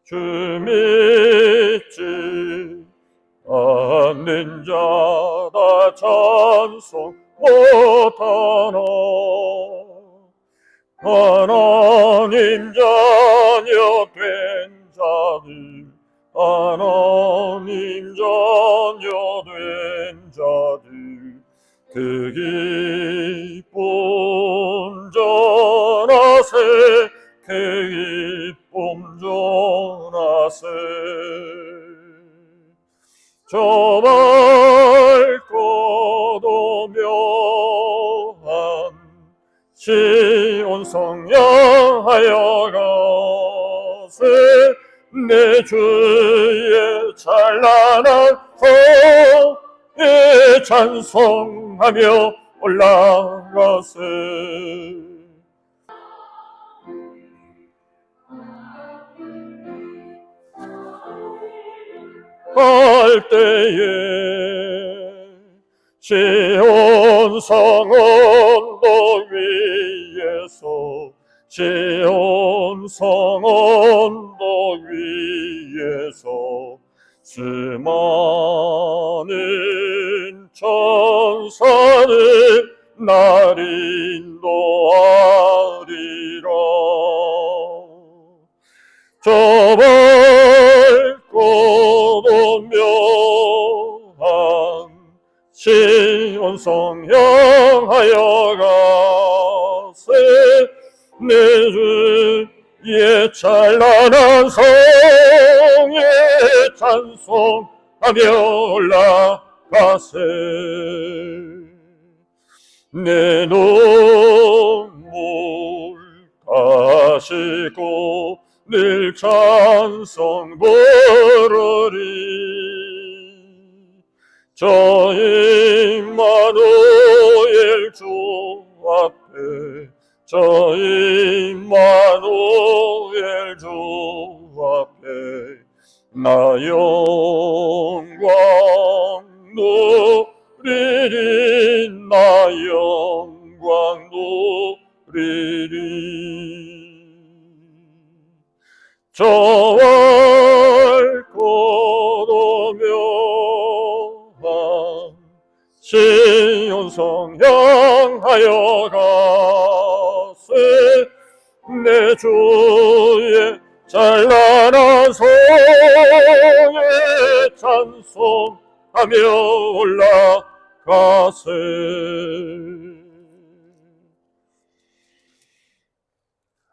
주 믿지 않는 자다 찬송 못하나. 하나님 자녀 된 자들, 하나님 자녀 된 자들, 그 기쁨 전하세, 그 기쁨 전하세. 저 밝고도 묘한 시온 성 향하여 가세. 내 주의 찬란한 성에 찬송하며 올라가세. 할 때에 시온 성 언덕 위에서, 시온 성 언덕 위에서 수많은 천사들 날 인도하리라. 저 밝고도 묘한 시온 성 향하여 가세. 내 주의 찬란한 성에 찬송하며 올라가세. 내 눈물 다시고 늘 찬송 부르리. 저 임마누엘 주 앞에, 저 임마누엘 주 앞에 나 영광 누리리, 나 영광 누리리. 저 밝고도 묘한 시온 성 향하여 가세. 내 주의 찬란한 성에 찬송하며 올라가세.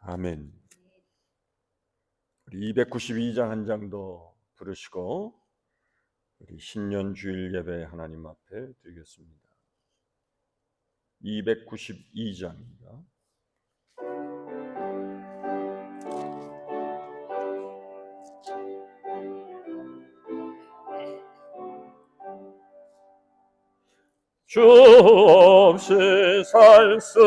아멘. 292장 한 장 더 부르시고 우리 신년 주일 예배 하나님 앞에 드리겠습니다. 292장입니다. 주 없이 살 수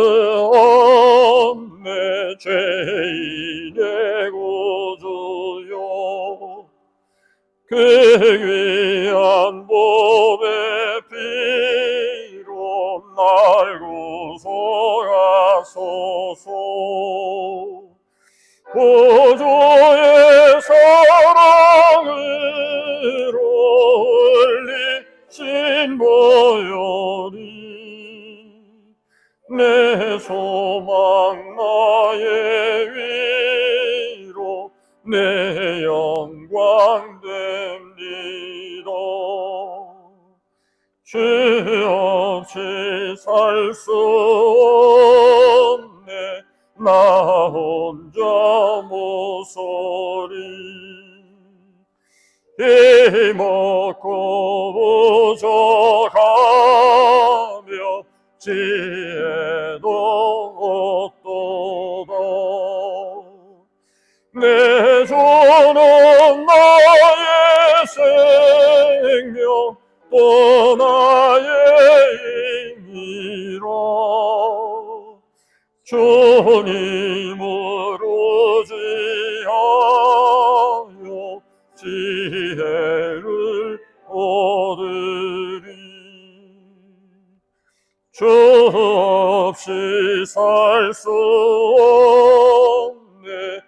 없네 죄인의 구주요. 그 귀한 몸의 피로 날 구속하소서. 구주의 사랑으로 흘리신 보혈이 내 소망 나의 위로 내 영광 됩니다. 주 없이 살 수 없네 나 혼자 모서리. 힘없고 부족하며 지혜도 없도다. 내 주는 나의 생명 또 나의 힘이라. 주님으로 지하여 지혜를 얻으리. 주 없이 살 수 없네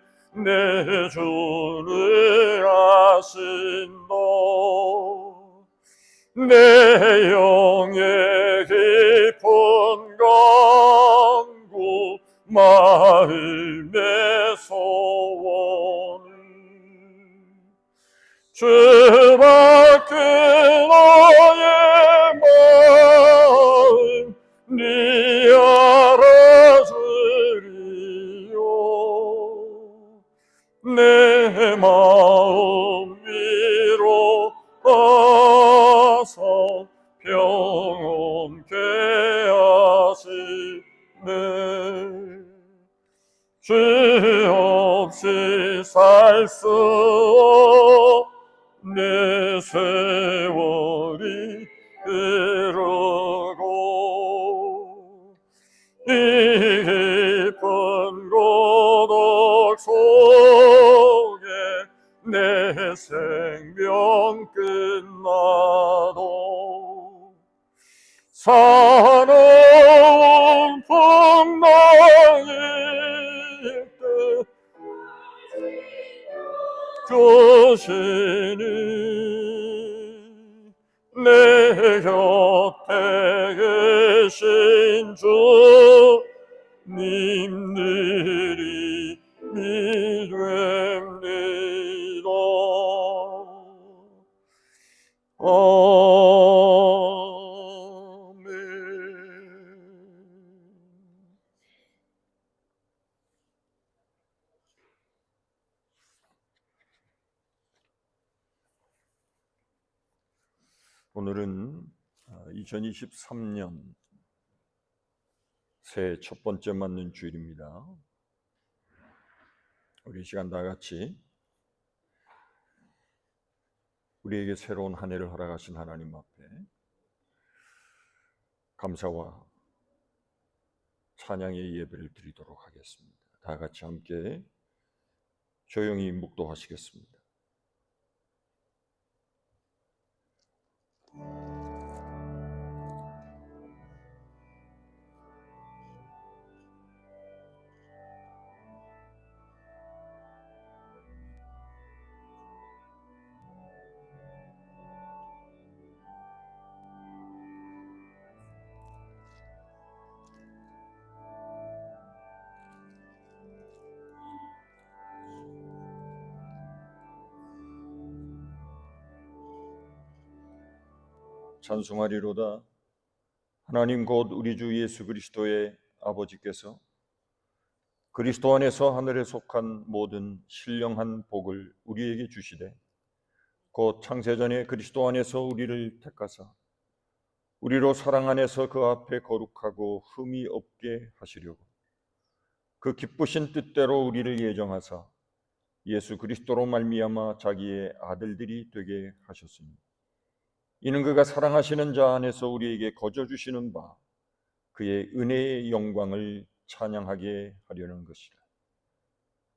내 주를 아신다. 내 영의 깊은 간구 마음의 소원을 주밖에 나의 마음 네 알아주리요. 내 마음 위로하사 평온케 하시네. 죄 없이 살 수 없네. 세월이 흐르고 이 깊은 고독 속에 내 생명 끝나도 사나운 풍랑일 때 주시니 내 곁에 계신 주님들이 믿음이다. 아멘. 오늘은 2023년 새해 첫 번째 맞는 주일입니다. 우리 시간 다 같이 우리에게 새로운 한 해를 허락하신 하나님 앞에 감사와 찬양의 예배를 드리도록 하겠습니다. 다 같이 함께 조용히 묵도하시겠습니다. 찬송하리로다. 하나님 곧 우리 주 예수 그리스도의 아버지께서 그리스도 안에서 하늘에 속한 모든 신령한 복을 우리에게 주시되 곧 창세전에 그리스도 안에서 우리를 택하사 우리로 사랑 안에서 그 앞에 거룩하고 흠이 없게 하시려고 그 기쁘신 뜻대로 우리를 예정하사 예수 그리스도로 말미암아 자기의 아들들이 되게 하셨으니 이는 그가 사랑하시는 자 안에서 우리에게 거저 주시는 바 그의 은혜의 영광을 찬양하게 하려는 것이라.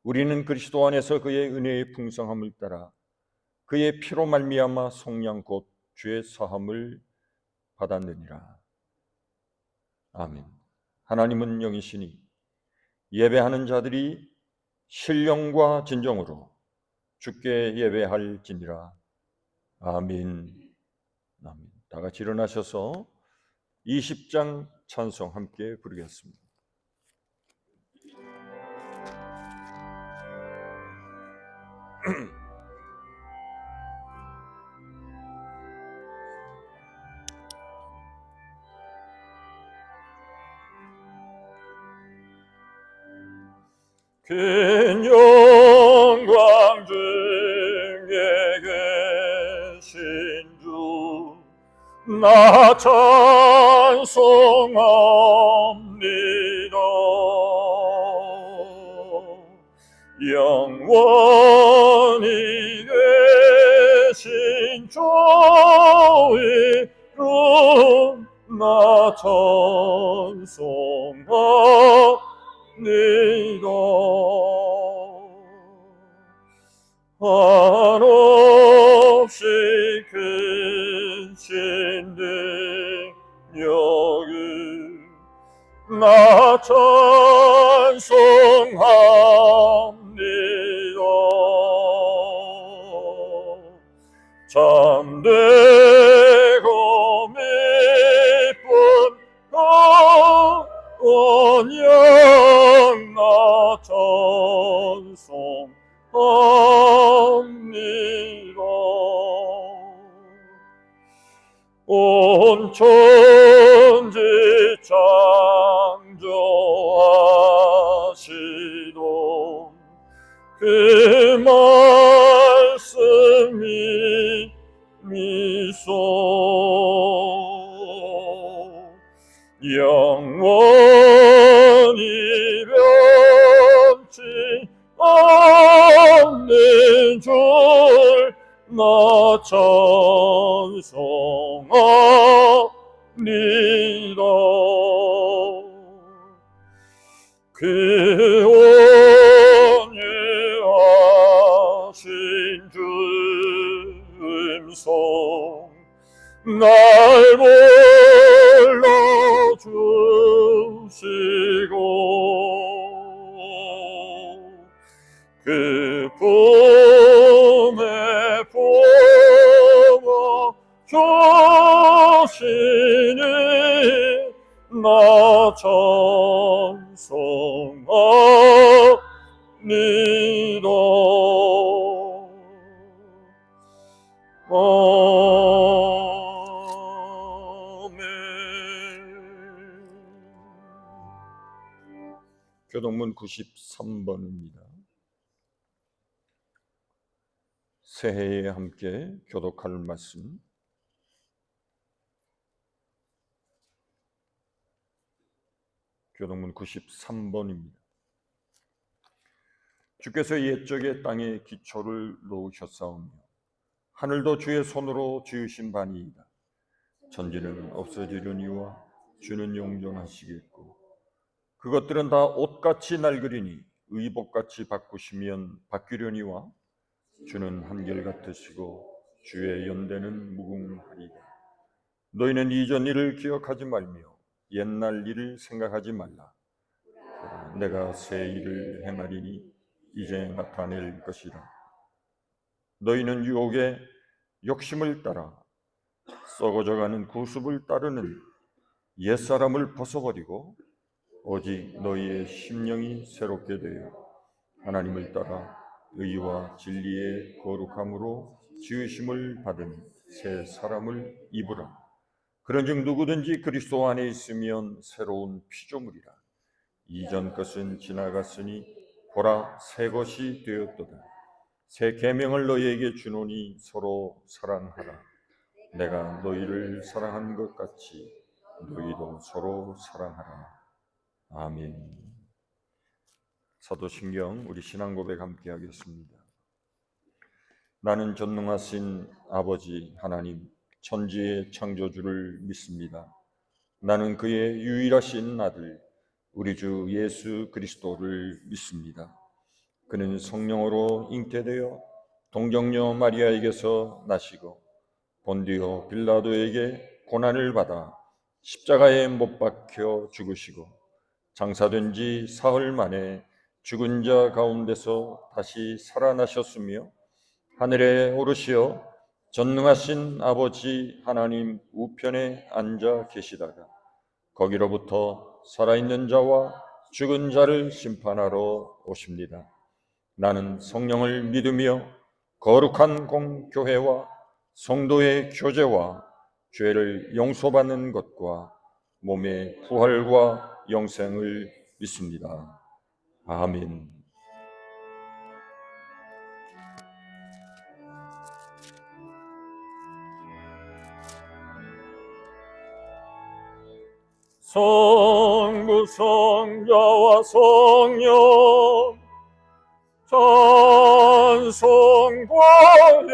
우리는 그리스도 안에서 그의 은혜의 풍성함을 따라 그의 피로 말미암아 속량 곧 죄 사함을 받았느니라. 아멘. 하나님은 영이시니 예배하는 자들이 신령과 진정으로 주께 예배할지니라. 아멘. 아멘. 다 같이 일어나셔서 20장 찬송 함께 부르겠습니다. 긴 영광 중에 계신 주 나 찬송합니다. 영원히 계신 주의 이름 나 찬송합니다. 한없이 크신 능력을 나 찬송합니다. 참되고 미쁜 언양 나 찬송합니다. 온 천지 창조하시던 그 말씀이 미소 영원히 변치 않는 줄 나 찬송합니다. 그 온유하신 주 음성 날 불러주시고 그 품에 품어 주시니 나 찬송합니다. 교동문 93번입니다. 새해에 함께 교독할 말씀 교동문 93번입니다. 주께서 옛적에 땅에 기초를 놓으셨사오며 하늘도 주의 손으로 지으신 바니이다. 천지는 없어지려니와 주는 영존하시겠고 그것들은 다 옷같이 낡으리니 의복같이 바꾸시면 바뀌려니와 주는 한결같으시고 주의 연대는 무궁하리다. 너희는 이전 일을 기억하지 말며 옛날 일을 생각하지 말라. 내가 새 일을 행하리니 이제 나타낼 것이라. 너희는 유혹의 욕심을 따라 썩어져가는 구습을 따르는 옛사람을 벗어버리고 오직 너희의 심령이 새롭게 되어 하나님을 따라 의와 진리의 거룩함으로 지으심을 받은 새 사람을 입으라. 그런즉 누구든지 그리스도 안에 있으면 새로운 피조물이라. 이전 것은 지나갔으니 보라 새 것이 되었도다. 새 계명을 너희에게 주노니 서로 사랑하라. 내가 너희를 사랑한 것 같이 너희도 서로 사랑하라. 아멘. 사도신경 우리 신앙 고백 함께 하겠습니다. 나는 전능하신 아버지 하나님 천지의 창조주를 믿습니다. 나는 그의 유일하신 아들 우리 주 예수 그리스도를 믿습니다. 그는 성령으로 잉태되어 동정녀 마리아에게서 나시고 본디오 빌라도에게 고난을 받아 십자가에 못 박혀 죽으시고 장사된 지 사흘 만에 죽은 자 가운데서 다시 살아나셨으며 하늘에 오르시어 전능하신 아버지 하나님 우편에 앉아 계시다가 거기로부터 살아있는 자와 죽은 자를 심판하러 오십니다. 나는 성령을 믿으며 거룩한 공교회와 성도의 교제와 죄를 용서받는 것과 몸의 부활과 영생을 믿습니다. 아멘. 성부 성자와 성령 찬송과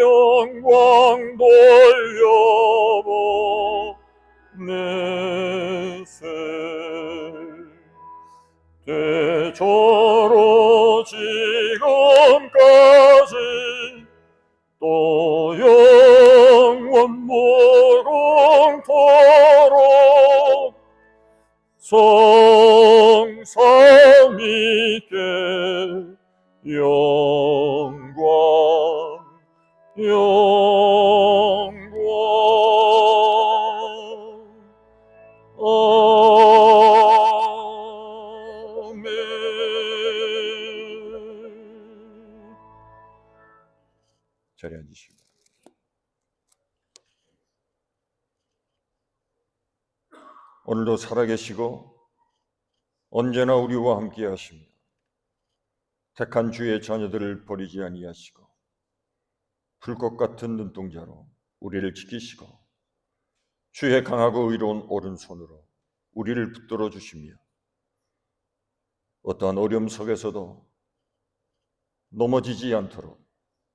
영광 돌려보내세. 대저로 지금까지 또 영원 무궁토록 성삼위께 영광 자리에 앉으시고. 오늘도 살아계시고 언제나 우리와 함께 하시며 택한 주의 자녀들을 버리지 아니하시고 불꽃 같은 눈동자로 우리를 지키시고 주의 강하고 의로운 오른손으로 우리를 붙들어 주시며 어떠한 어려움 속에서도 넘어지지 않도록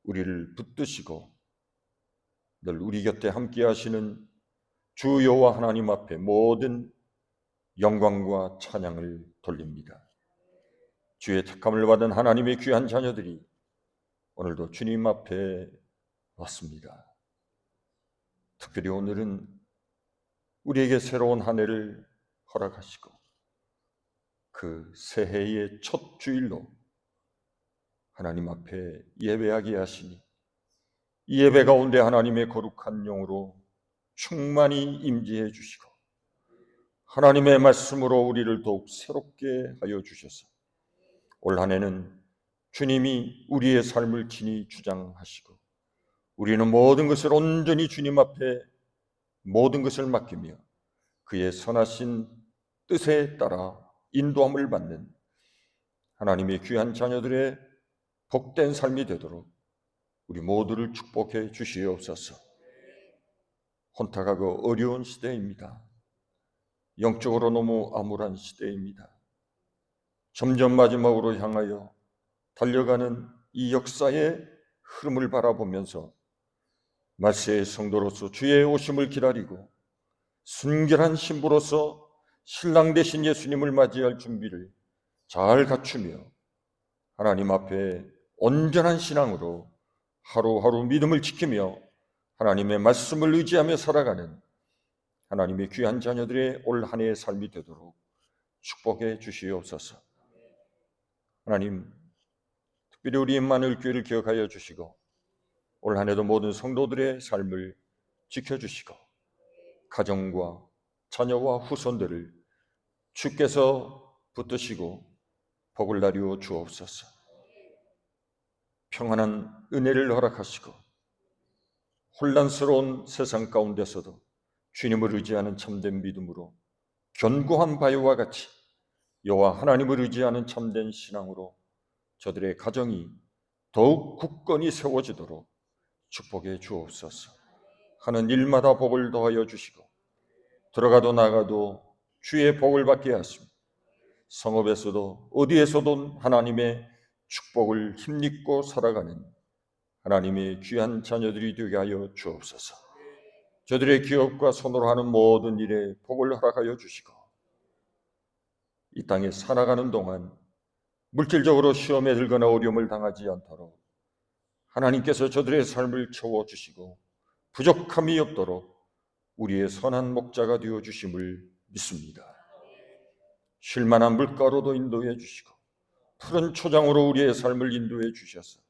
우리를 붙드시고 늘 우리 곁에 함께 하시는 주 여호와 하나님 앞에 모든 영광과 찬양을 돌립니다. 주의 택함을 받은 하나님의 귀한 자녀들이 오늘도 주님 앞에 왔습니다. 특별히 오늘은 우리에게 새로운 한 해를 허락하시고 그 새해의 첫 주일로 하나님 앞에 예배하게 하시니 이 예배 가운데 하나님의 거룩한 영으로 충만히 임재해 주시고 하나님의 말씀으로 우리를 더욱 새롭게 하여 주셔서 올 한 해는 주님이 우리의 삶을 친히 주장하시고 우리는 모든 것을 온전히 주님 앞에 모든 것을 맡기며 그의 선하신 뜻에 따라 인도함을 받는 하나님의 귀한 자녀들의 복된 삶이 되도록 우리 모두를 축복해 주시옵소서. 혼탁하고 어려운 시대입니다. 영적으로 너무 암울한 시대입니다. 점점 마지막으로 향하여 달려가는 이 역사의 흐름을 바라보면서 말세의 성도로서 주의 오심을 기다리고 순결한 신부로서 신랑 되신 예수님을 맞이할 준비를 잘 갖추며 하나님 앞에 온전한 신앙으로 하루하루 믿음을 지키며 하나님의 말씀을 의지하며 살아가는 하나님의 귀한 자녀들의 올 한 해의 삶이 되도록 축복해 주시옵소서. 하나님, 특별히 우리 임마누엘 교회를 기억하여 주시고 올 한 해도 모든 성도들의 삶을 지켜주시고 가정과 자녀와 후손들을 주께서 붙드시고 복을 나누어 주옵소서. 평안한 은혜를 허락하시고 혼란스러운 세상 가운데서도 주님을 의지하는 참된 믿음으로 견고한 바위와 같이 여호와 하나님을 의지하는 참된 신앙으로 저들의 가정이 더욱 굳건히 세워지도록 축복해 주옵소서. 하는 일마다 복을 더하여 주시고 들어가도 나가도 주의 복을 받게 하시며 성업에서도 어디에서도 하나님의 축복을 힘입고 살아가는 하나님의 귀한 자녀들이 되게 하여 주옵소서. 저들의 기업과 손으로 하는 모든 일에 복을 허락하여 주시고 이 땅에 살아가는 동안 물질적으로 시험에 들거나 어려움을 당하지 않도록 하나님께서 저들의 삶을 채워주시고 부족함이 없도록 우리의 선한 목자가 되어주심을 믿습니다. 쉴만한 물가로도 인도해 주시고 푸른 초장으로 우리의 삶을 인도해 주셔서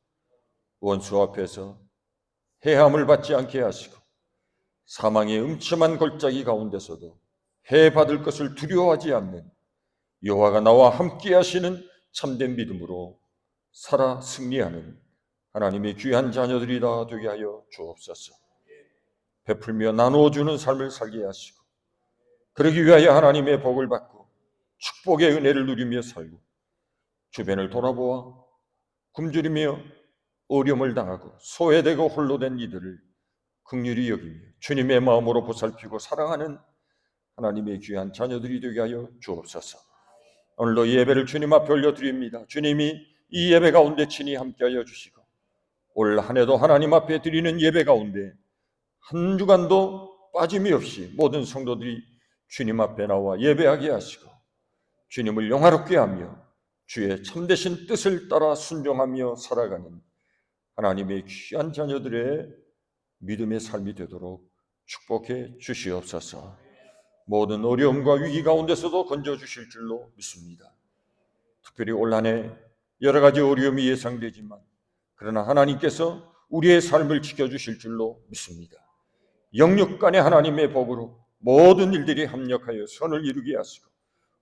원수 앞에서 해함을 받지 않게 하시고 사망의 음침한 골짜기 가운데서도 해받을 것을 두려워하지 않는 여호와가 나와 함께 하시는 참된 믿음으로 살아 승리하는 하나님의 귀한 자녀들이 다 되게 하여 주옵소서. 베풀며 나누어주는 삶을 살게 하시고 그러기 위하여 하나님의 복을 받고 축복의 은혜를 누리며 살고 주변을 돌아보아 굶주리며 어려움을 당하고 소외되고 홀로 된 이들을 긍휼히 여기며 주님의 마음으로 보살피고 사랑하는 하나님의 귀한 자녀들이 되게 하여 주옵소서. 오늘도 예배를 주님 앞에 올려드립니다. 주님이 이 예배 가운데 친히 함께하여 주시고 올 한 해도 하나님 앞에 드리는 예배 가운데 한 주간도 빠짐이 없이 모든 성도들이 주님 앞에 나와 예배하게 하시고 주님을 영화롭게 하며 주의 참되신 뜻을 따라 순종하며 살아가는 하나님의 귀한 자녀들의 믿음의 삶이 되도록 축복해 주시옵소서. 모든 어려움과 위기 가운데서도 건져주실 줄로 믿습니다. 특별히 올 한 해 여러 가지 어려움이 예상되지만 그러나 하나님께서 우리의 삶을 지켜주실 줄로 믿습니다. 영육 간의 하나님의 복으로 모든 일들이 합력하여 선을 이루게 하시고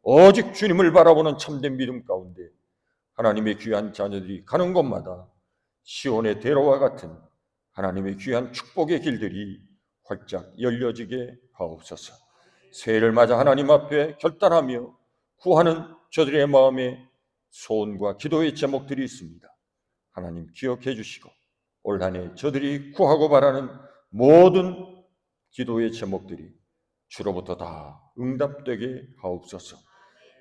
오직 주님을 바라보는 참된 믿음 가운데 하나님의 귀한 자녀들이 가는 곳마다 시온의 대로와 같은 하나님의 귀한 축복의 길들이 활짝 열려지게 하옵소서. 새해를 맞아 하나님 앞에 결단하며 구하는 저들의 마음에 소원과 기도의 제목들이 있습니다. 하나님 기억해 주시고 올 한 해 저들이 구하고 바라는 모든 기도의 제목들이 주로부터 다 응답되게 하옵소서.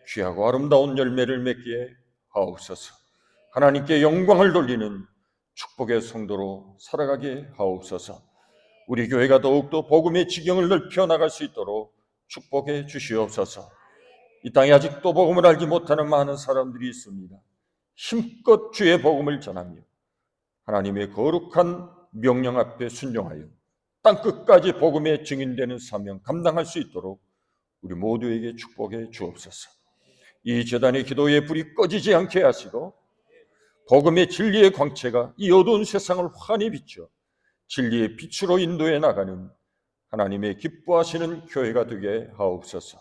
귀하고 아름다운 열매를 맺게 하옵소서. 하나님께 영광을 돌리는 축복의 성도로 살아가게 하옵소서. 우리 교회가 더욱더 복음의 지경을 넓혀 나갈 수 있도록 축복해 주시옵소서. 이 땅에 아직도 복음을 알지 못하는 많은 사람들이 있습니다. 힘껏 주의 복음을 전하며 하나님의 거룩한 명령 앞에 순종하여 땅끝까지 복음의 증인되는 사명 감당할 수 있도록 우리 모두에게 축복해 주옵소서. 이 제단의 기도의 불이 꺼지지 않게 하시고 복음의 진리의 광채가 이 어두운 세상을 환히 비춰 진리의 빛으로 인도해 나가는 하나님의 기뻐하시는 교회가 되게 하옵소서.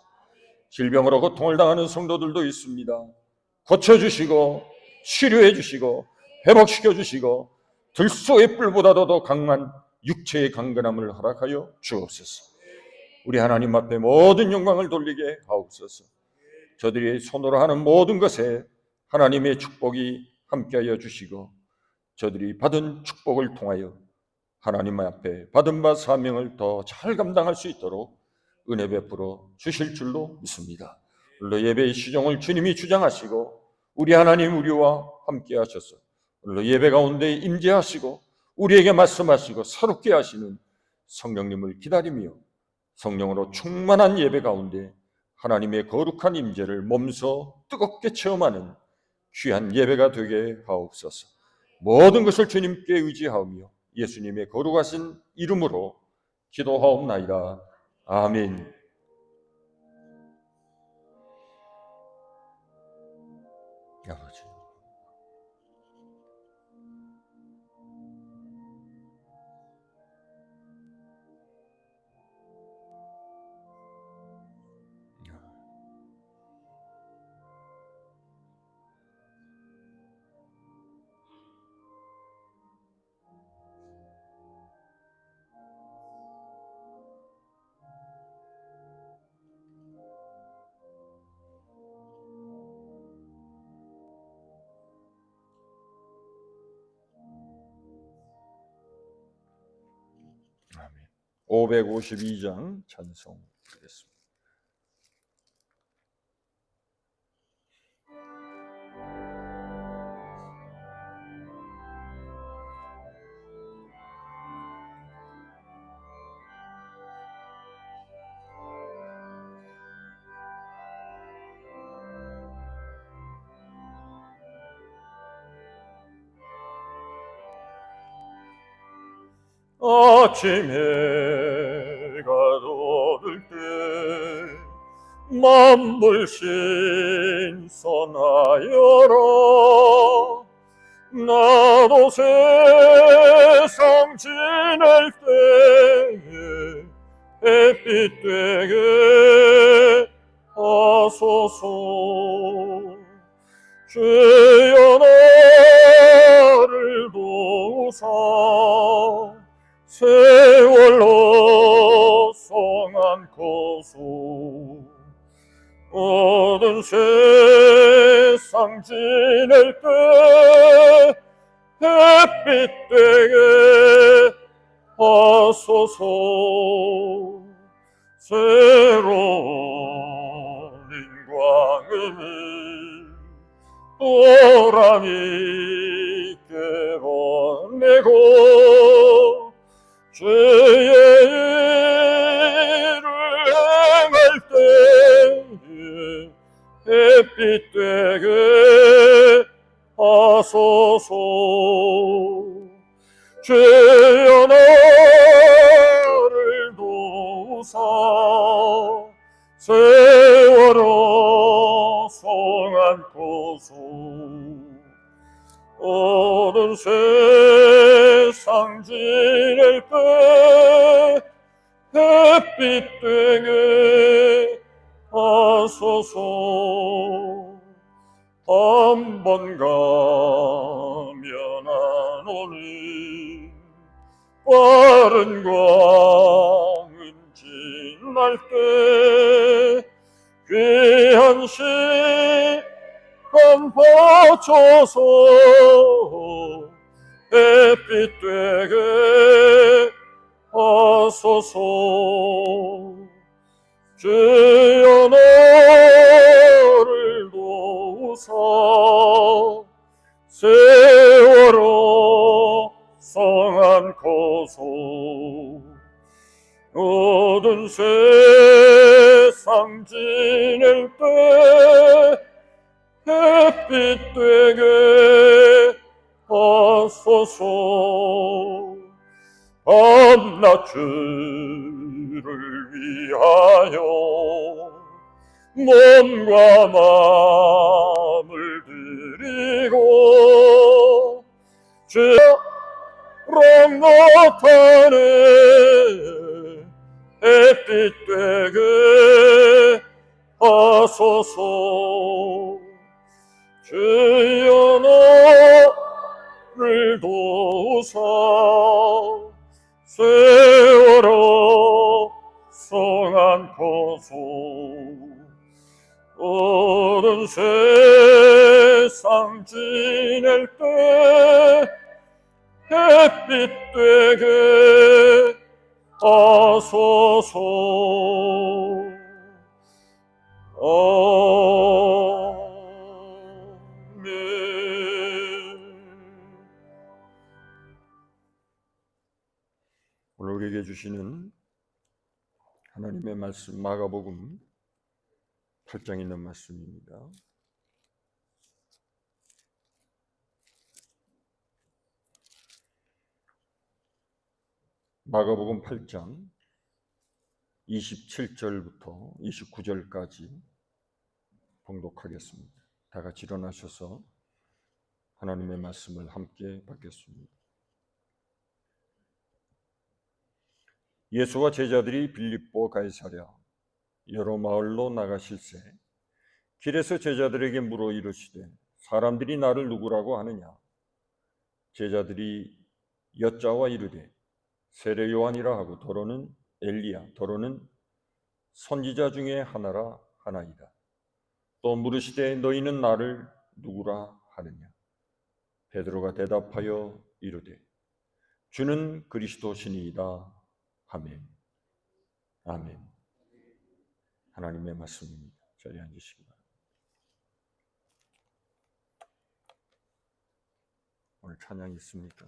질병으로 고통을 당하는 성도들도 있습니다. 고쳐주시고 치료해 주시고 회복시켜 주시고 들소의 뿔보다도 더 강한 육체의 강건함을 허락하여 주옵소서. 우리 하나님 앞에 모든 영광을 돌리게 하옵소서. 저들이 손으로 하는 모든 것에 하나님의 축복이 함께하여 주시고 저들이 받은 축복을 통하여 하나님 앞에 받은 바 사명을 더 잘 감당할 수 있도록 은혜 베풀어 주실 줄로 믿습니다. 오늘 예배의 시종을 주님이 주장하시고 우리 하나님 우리와 함께 하셔서 오늘 예배 가운데 임재하시고 우리에게 말씀하시고 새롭게 하시는 성령님을 기다리며 성령으로 충만한 예배 가운데 하나님의 거룩한 임재를 몸소 뜨겁게 체험하는 귀한 예배가 되게 하옵소서. 모든 것을 주님께 의지하며 예수님의 거룩하신 이름으로 기도하옵나이다. 아멘. 아버지, 아멘. 552장 찬송 드리겠습니다. 아침 해가 돋을 때 만물 신선하여라. 나도 세상 지낼 때에 햇빛 되게 하소서. 주여 나를 도우사 세월로 성안고소. 모든 세상 지낼 때 햇빛 되게 하소서. 새로운 인광을 보람 있게 보내고 주의 일을 행할 때에 햇빛 되게 하소서. 주여 나를 도우사 세월호 성안고소. 모든 세상 지낼 때 햇빛 되게 하소서. 한 번 가면 안 오는 빠른 광은 지날 때 귀한 시간 바쳐서 햇빛 되게 하소서. 주여 나를 도우사 세월호 성안고소 모든 세상 지낼 때 햇빛 되게 하소서. 밤낮 주를 위하여 몸과 마음을 드리고 주랑 나타내 햇빛 되게 하소서. 주여 나를 도우사 세월호 성안고소 모든 세상 지낼 때 햇빛 되게 하소서. 오늘 우리에게 주시는 하나님의 말씀 마가복음 8장에 있는 말씀입니다. 마가복음 8장 27절부터 29절까지 봉독하겠습니다. 다 같이 일어나셔서 하나님의 말씀을 함께 받겠습니다. 예수와 제자들이 빌립보 가이사랴 여러 마을로 나가실새 길에서 제자들에게 물어 이르시되 사람들이 나를 누구라고 하느냐. 제자들이 여짜와 이르되 세례 요한이라 하고 더러는 엘리야 더러는 선지자 중에 하나라 하나이다. 또 물으시되 너희는 나를 누구라 하느냐. 베드로가 대답하여 이르되 주는 그리스도시니이다 아멘. 아멘. 하나님의 말씀입니다. 자리에 앉으시기 바랍니다. 오늘 찬양이 있습니까?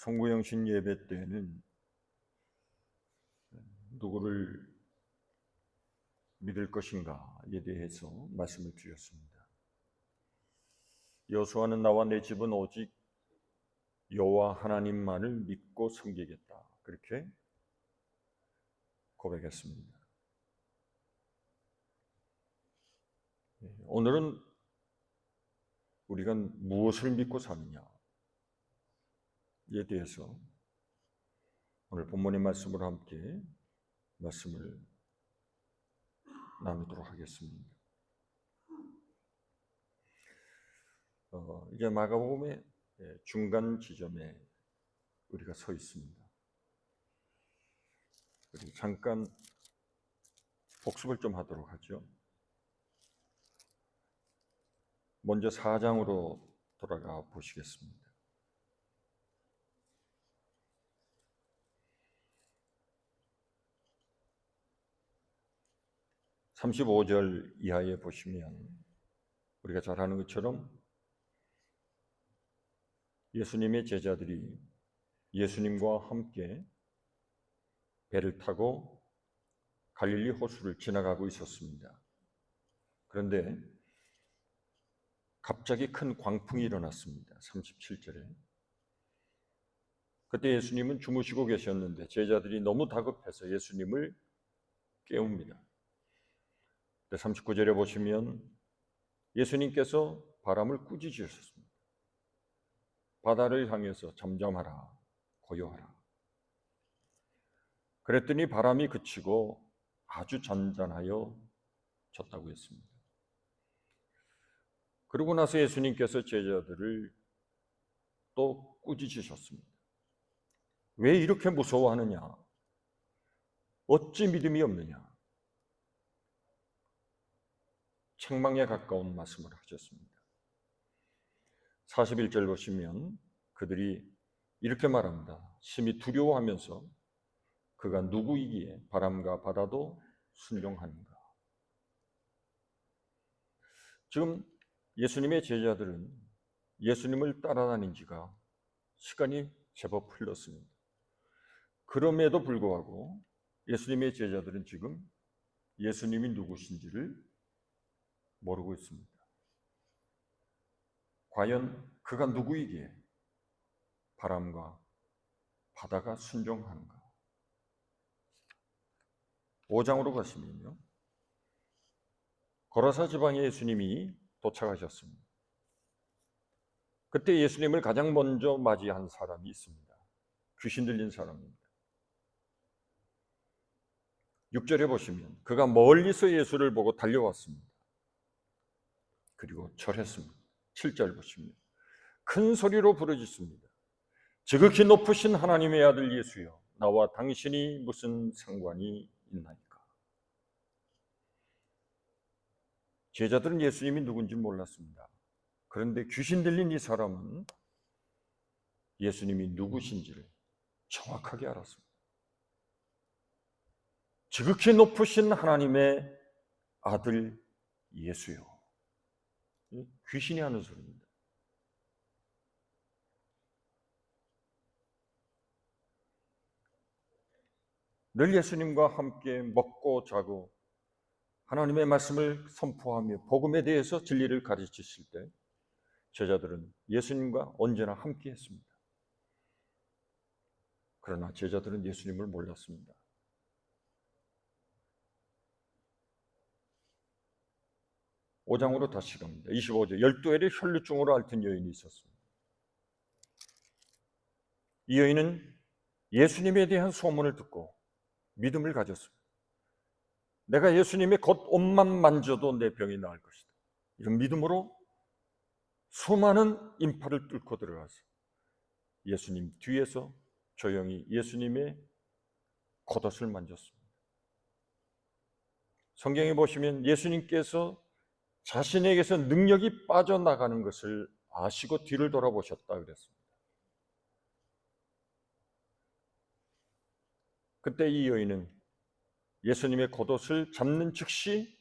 송구영신 예배 때는 누구를 믿을 것인가에 대해서 말씀을 드렸습니다. 여호수아는 나와 내 집은 오직 여호와 하나님만을 믿고 섬기겠다. 그렇게 고백했습니다. 오늘은 우리가 무엇을 믿고 사느냐에 대해서 오늘 본문의 말씀으로 함께 말씀을 나누도록 하겠습니다. 이제 마가복음의 중간 지점에 우리가 서 있습니다. 우리 잠깐 복습을 좀 하도록 하죠. 먼저 4장으로 돌아가 보시겠습니다. 35절 이하에 보시면 우리가 잘 아는 것처럼 예수님의 제자들이 예수님과 함께 배를 타고 갈릴리 호수를 지나가고 있었습니다. 그런데 갑자기 큰 광풍이 일어났습니다. 37절에. 그때 예수님은 주무시고 계셨는데 제자들이 너무 다급해서 예수님을 깨웁니다. 39절에 보시면 예수님께서 바람을 꾸짖으셨습니다. 바다를 향해서 잠잠하라, 고요하라. 그랬더니 바람이 그치고 아주 잔잔하여 졌다고 했습니다. 그러고 나서 예수님께서 제자들을 또 꾸짖으셨습니다. 왜 이렇게 무서워하느냐? 어찌 믿음이 없느냐? 책망에 가까운 말씀을 하셨습니다. 41절 보시면 그들이 이렇게 말합니다. 심히 두려워하면서 그가 누구이기에 바람과 바다도 순종하는가? 지금 예수님의 제자들은 예수님을 따라다닌 지가 시간이 제법 흘렀습니다. 그럼에도 불구하고 예수님의 제자들은 지금 예수님이 누구신지를 모르고 있습니다. 과연 그가 누구이기에 바람과 바다가 순종하는가? 5장으로 가시면요, 거라사 지방에 예수님이 도착하셨습니다. 그때 예수님을 가장 먼저 맞이한 사람이 있습니다. 귀신 들린 사람입니다. 6절에 보시면 그가 멀리서 예수를 보고 달려왔습니다. 그리고 절했습니다. 7절 보시면 큰 소리로 부르짖습니다. 지극히 높으신 하나님의 아들 예수여, 나와 당신이 무슨 상관이 있나이까? 제자들은 예수님이 누군지 몰랐습니다. 그런데 귀신 들린 이 사람은 예수님이 누구신지를 정확하게 알았습니다. 지극히 높으신 하나님의 아들 예수요. 귀신이 하는 소리입니다. 늘 예수님과 함께 먹고 자고 하나님의 말씀을 선포하며 복음에 대해서 진리를 가르치실 때 제자들은 예수님과 언제나 함께 했습니다. 그러나 제자들은 예수님을 몰랐습니다. 5장으로 다시 갑니다. 25절, 12일에 혈루증으로 앓던 여인이 있었습니다. 이 여인은 예수님에 대한 소문을 듣고 믿음을 가졌습니다. 내가 예수님의 겉옷만 만져도 내 병이 나을 것이다. 이런 믿음으로 수많은 인파를 뚫고 들어가서 예수님 뒤에서 조용히 예수님의 겉옷을 만졌습니다. 성경에 보시면 예수님께서 자신에게서 능력이 빠져나가는 것을 아시고 뒤를 돌아보셨다 그랬습니다. 그때 이 여인은 예수님의 겉옷을 잡는 즉시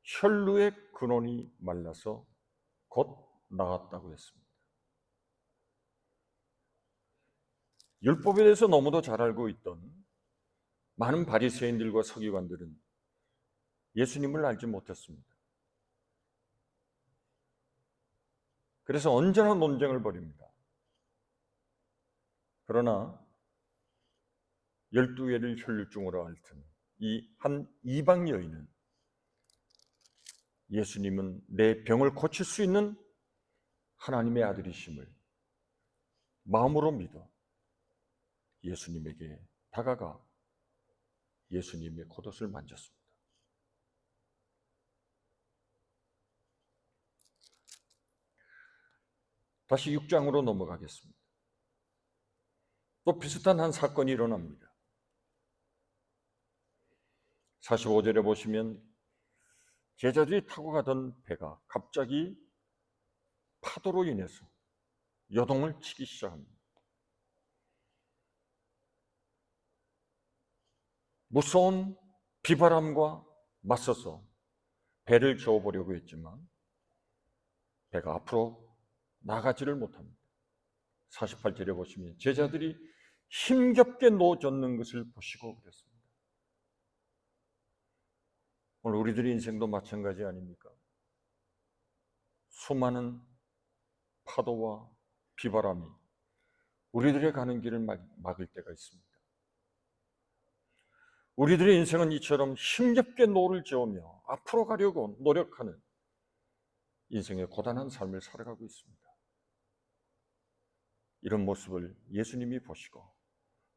혈루의 근원이 말라서 곧 나았다고 했습니다. 율법에 대해서 너무도 잘 알고 있던 많은 바리새인들과 서기관들은 예수님을 알지 못했습니다. 그래서 언제나 논쟁을 벌입니다. 그러나 12회를 혈루증으로 앓던 이 한 이방 여인은 예수님은 내 병을 고칠 수 있는 하나님의 아들이심을 마음으로 믿어 예수님에게 다가가 예수님의 겉옷을 만졌습니다. 다시 6장으로 넘어가겠습니다. 또 비슷한 한 사건이 일어납니다. 45절에 보시면 제자들이 타고 가던 배가 갑자기 파도로 인해서 여동을 치기 시작합니다. 무서운 비바람과 맞서서 배를 저어보려고 했지만 배가 앞으로 나가지를 못합니다. 48절에 보시면 제자들이 힘겹게 놓아졌는 것을 보시고 그랬습니다. 오늘 우리들의 인생도 마찬가지 아닙니까? 수많은 파도와 비바람이 우리들의 가는 길을 막을 때가 있습니다. 우리들의 인생은 이처럼 힘겹게 노를 저으며 앞으로 가려고 노력하는 인생의 고단한 삶을 살아가고 있습니다. 이런 모습을 예수님이 보시고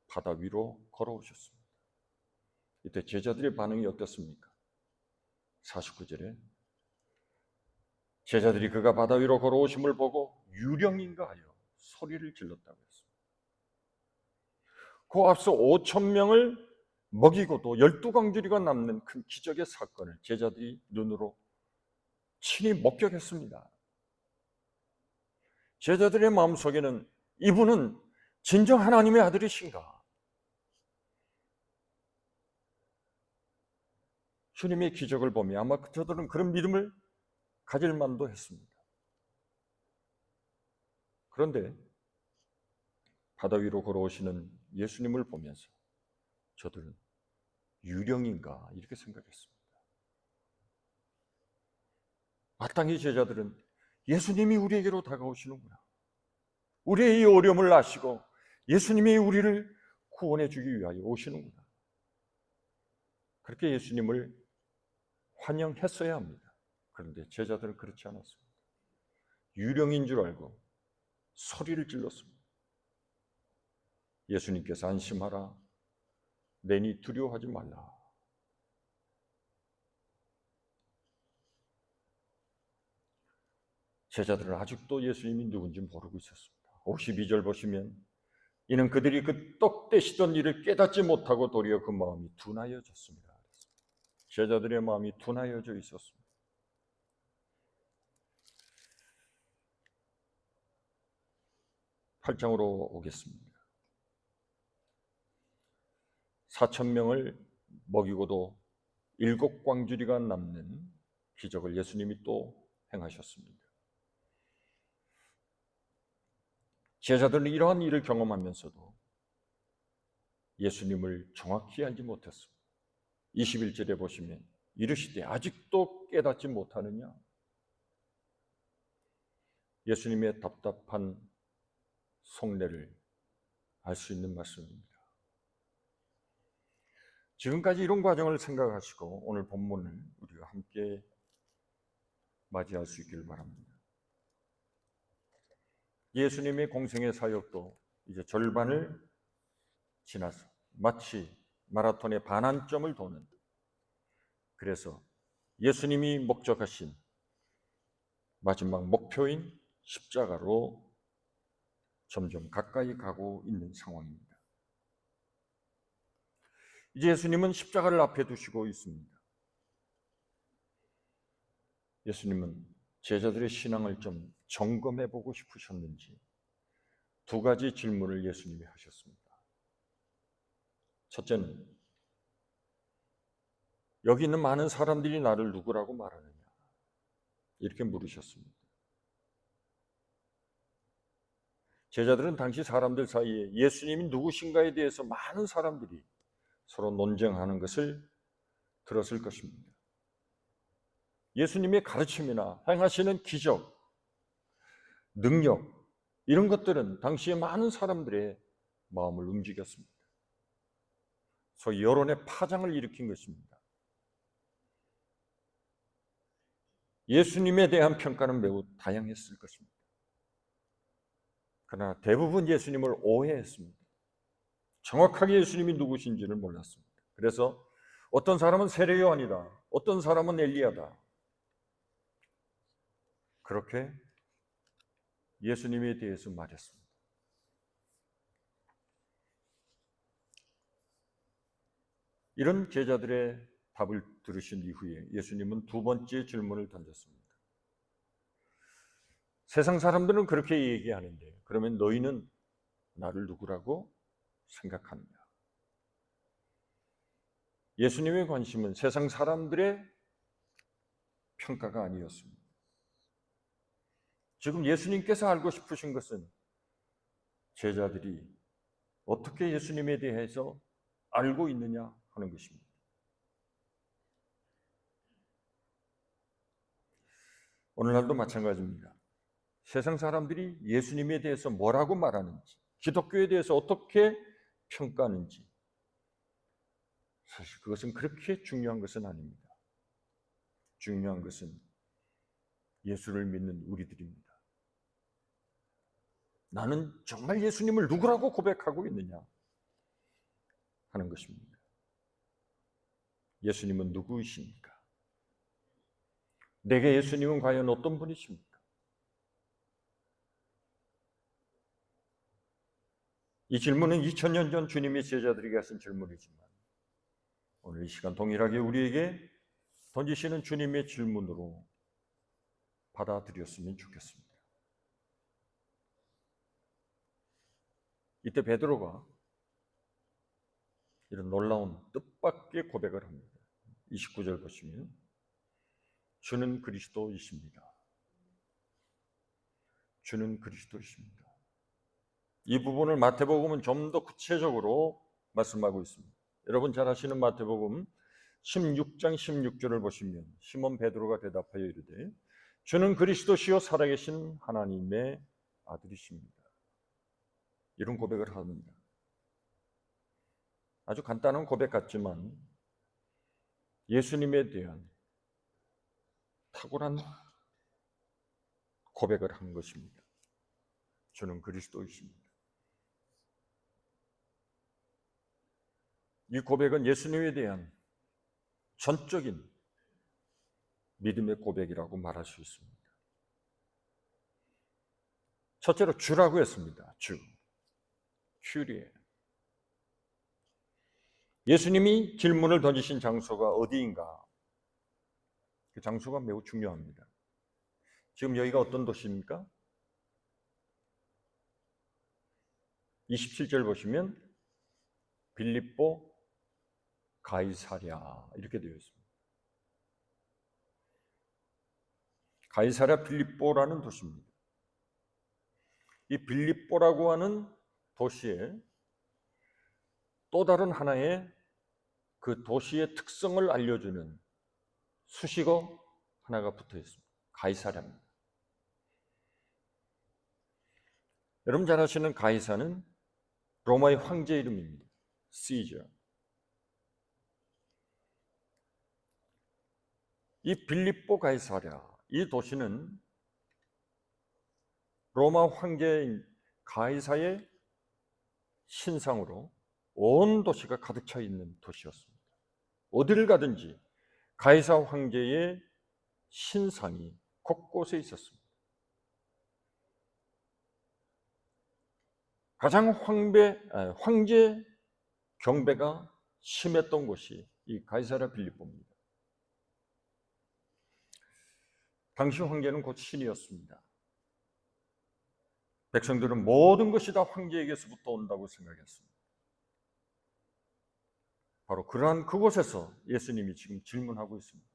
바다 위로 걸어오셨습니다. 이때 제자들의 반응이 어떻습니까? 49절에 제자들이 그가 바다 위로 걸어오심을 보고 유령인가 하여 소리를 질렀다고 했습니다. 그 앞서 5천 명을 먹이고도 12광주리가 남는 큰 기적의 사건을 제자들이 눈으로 친히 목격했습니다. 제자들의 마음속에는 이분은 진정 하나님의 아들이신가? 주님의 기적을 보며 아마 저들은 그런 믿음을 가질 만도 했습니다. 그런데 바다 위로 걸어오시는 예수님을 보면서 저들은 유령인가 이렇게 생각했습니다. 마땅히 제자들은 예수님이 우리에게로 다가오시는구나, 우리의 이 어려움을 아시고 예수님이 우리를 구원해 주기 위하여 오시는구나, 그렇게 예수님을 환영했어야 합니다. 그런데 제자들은 그렇지 않았습니다. 유령인 줄 알고 소리를 질렀습니다. 예수님께서 안심하라, 내니 두려워하지 말라. 제자들은 아직도 예수님이 누군지 모르고 있었습니다. 52절 보시면 이는 그들이 그 떡 떼시던 일을 깨닫지 못하고 도리어 그 마음이 둔하여졌습니다. 제자들의 마음이 둔하여져 있었습니다. 8장으로 오겠습니다. 4천 명을 먹이고도 7광주리가 남는 기적을 예수님이 또 행하셨습니다. 제자들은 이러한 일을 경험하면서도 예수님을 정확히 알지 못했습니다. 21절에 보시면 이르시되 아직도 깨닫지 못하느냐? 예수님의 답답한 속내를 알 수 있는 말씀입니다. 지금까지 이런 과정을 생각하시고 오늘 본문을 우리가 함께 맞이할 수 있기를 바랍니다. 예수님의 공생의 사역도 이제 절반을 지나서 마치 마라톤의 반환점을 도는, 그래서 예수님이 목적하신 마지막 목표인 십자가로 점점 가까이 가고 있는 상황입니다. 이제 예수님은 십자가를 앞에 두시고 있습니다. 예수님은 제자들의 신앙을 좀 점검해 보고 싶으셨는지 두 가지 질문을 예수님이 하셨습니다. 첫째는 여기 있는 많은 사람들이 나를 누구라고 말하느냐, 이렇게 물으셨습니다. 제자들은 당시 사람들 사이에 예수님이 누구신가에 대해서 많은 사람들이 서로 논쟁하는 것을 들었을 것입니다. 예수님의 가르침이나 행하시는 기적, 능력, 이런 것들은 당시에 많은 사람들의 마음을 움직였습니다. 소위 여론의 파장을 일으킨 것입니다. 예수님에 대한 평가는 매우 다양했을 것입니다. 그러나 대부분 예수님을 오해했습니다. 정확하게 예수님이 누구신지를 몰랐습니다. 그래서 어떤 사람은 세례 요한이다, 어떤 사람은 엘리야다, 그렇게 예수님에 대해서 말했습니다. 이런 제자들의 답을 들으신 이후에 예수님은 두 번째 질문을 던졌습니다. 세상 사람들은 그렇게 얘기하는데 그러면 너희는 나를 누구라고 생각하느냐? 예수님의 관심은 세상 사람들의 평가가 아니었습니다. 지금 예수님께서 알고 싶으신 것은 제자들이 어떻게 예수님에 대해서 알고 있느냐 하는 것입니다. 오늘날도 마찬가지입니다. 세상 사람들이 예수님에 대해서 뭐라고 말하는지, 기독교에 대해서 어떻게 평가하는지, 사실 그것은 그렇게 중요한 것은 아닙니다. 중요한 것은 예수를 믿는 우리들입니다. 나는 정말 예수님을 누구라고 고백하고 있느냐 하는 것입니다. 예수님은 누구이십니까? 내게 예수님은 과연 어떤 분이십니까? 이 질문은 2000년 전 주님의 제자들에게 하신 질문이지만 오늘 이 시간 동일하게 우리에게 던지시는 주님의 질문으로 받아들였으면 좋겠습니다. 이때 베드로가 이런 놀라운 뜻밖의 고백을 합니다. 29절 보시면 주는 그리스도이십니다. 주는 그리스도이십니다. 이 부분을 마태복음은 좀 더 구체적으로 말씀하고 있습니다. 여러분 잘 아시는 마태복음 16장 16절을 보시면 시몬 베드로가 대답하여 이르되 주는 그리스도시요 살아계신 하나님의 아들이십니다. 이런 고백을 합니다. 아주 간단한 고백 같지만 예수님에 대한 탁월한 고백을 한 것입니다. 주는 그리스도이십니다. 이 고백은 예수님에 대한 전적인 믿음의 고백이라고 말할 수 있습니다. 첫째로 주라고 했습니다. 주. 큐리에. 예수님이 질문을 던지신 장소가 어디인가? 그 장소가 매우 중요합니다. 지금 여기가 어떤 도시입니까? 27절 보시면 빌립보 가이사랴 이렇게 되어 있습니다. 가이사랴 빌립보라는 도시입니다. 이 빌립보라고 하는 도시에 또 다른 하나의 그 도시의 특성을 알려주는 수식어 하나가 붙어 있습니다. 가이사랴입니다. 여러분 잘 아시는 가이사는 로마의 황제 이름입니다. 시저. 이 빌립보 가이사랴, 이 도시는 로마 황제인 가이사의 신상으로 온 도시가 가득 차 있는 도시였습니다. 어디를 가든지 가이사 황제의 신상이 곳곳에 있었습니다. 가장 황제 경배가 심했던 곳이 이 가이사랴 빌립보입니다. 당시 황제는 곧 신이었습니다. 백성들은 모든 것이 다 황제에게서부터 온다고 생각했습니다. 바로 그러한 그곳에서 예수님이 지금 질문하고 있습니다.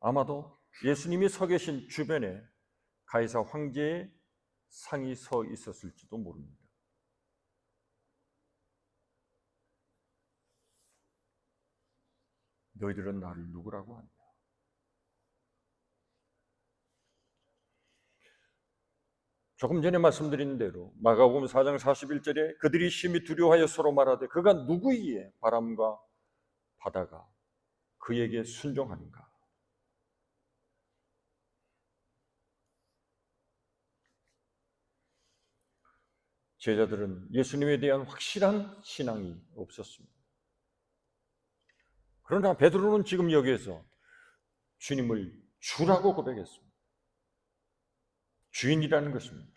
아마도 예수님이 서 계신 주변에 가이사 황제의 상이 서 있었을지도 모릅니다. 너희들은 나를 누구라고 하냐? 조금 전에 말씀드린 대로 마가복음 4장 41절에 그들이 심히 두려워하여 서로 말하되 그가 누구이기에 바람과 바다가 그에게 순종하는가? 제자들은 예수님에 대한 확실한 신앙이 없었습니다. 그러나 베드로는 지금 여기에서 주님을 주라고 고백했습니다. 주인이라는 것입니다.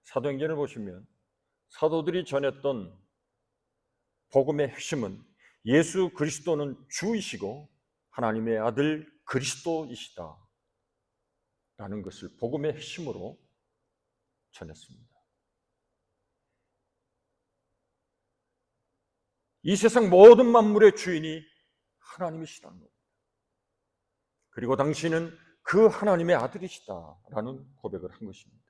사도행전을 보시면 사도들이 전했던 복음의 핵심은 예수 그리스도는 주이시고 하나님의 아들 그리스도이시다 라는 것을 복음의 핵심으로 전했습니다. 이 세상 모든 만물의 주인이 하나님이시라는 겁니다. 그리고 당신은 그 하나님의 아들이시다라는 고백을 한 것입니다.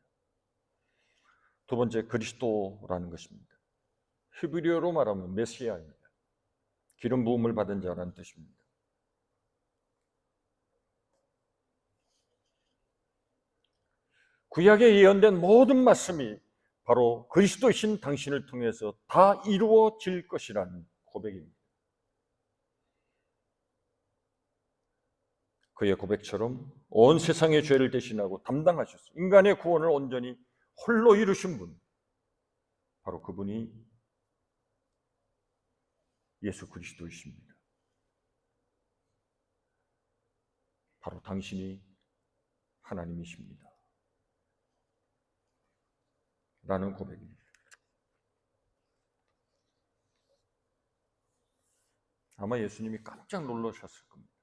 두 번째, 그리스도라는 것입니다. 히브리어로 말하면 메시아입니다. 기름 부음을 받은 자라는 뜻입니다. 구약에 예언된 모든 말씀이 바로 그리스도이신 당신을 통해서 다 이루어질 것이라는 고백입니다. 그의 고백처럼 온 세상의 죄를 대신하고 담당하셔서 인간의 구원을 온전히 홀로 이루신 분, 바로 그분이 예수 그리스도이십니다. 바로 당신이 하나님이십니다. 라는 고백입니다. 아마 예수님이 깜짝 놀라셨을 겁니다.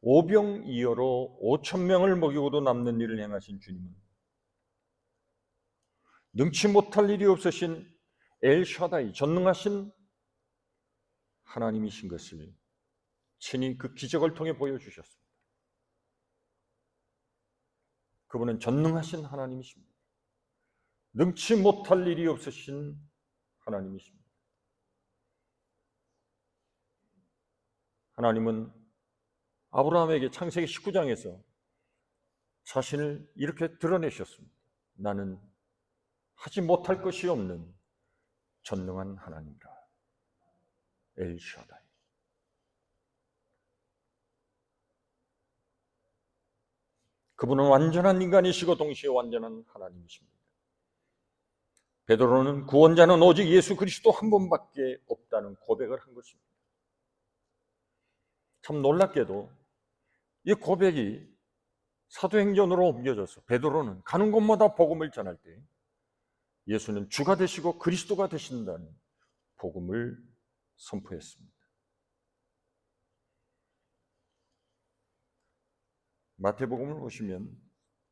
오병이어로 5,000명을 먹이고도 남는 일을 행하신 주님은 능치 못할 일이 없으신 엘샤다이, 전능하신 하나님이신 것을 친히 그 기적을 통해 보여주셨습니다. 그분은 전능하신 하나님이십니다. 능치 못할 일이 없으신 하나님이십니다. 하나님은 아브라함에게 창세기 19장에서 자신을 이렇게 드러내셨습니다. 나는 하지 못할 것이 없는 전능한 하나님이라. 엘샤다이. 그분은 완전한 인간이시고 동시에 완전한 하나님이십니다. 베드로는 구원자는 오직 예수 그리스도 한 분밖에 없다는 고백을 한 것입니다. 참 놀랍게도 이 고백이 사도행전으로 옮겨져서 베드로는 가는 곳마다 복음을 전할 때 예수는 주가 되시고 그리스도가 되신다는 복음을 선포했습니다. 마태복음을 보시면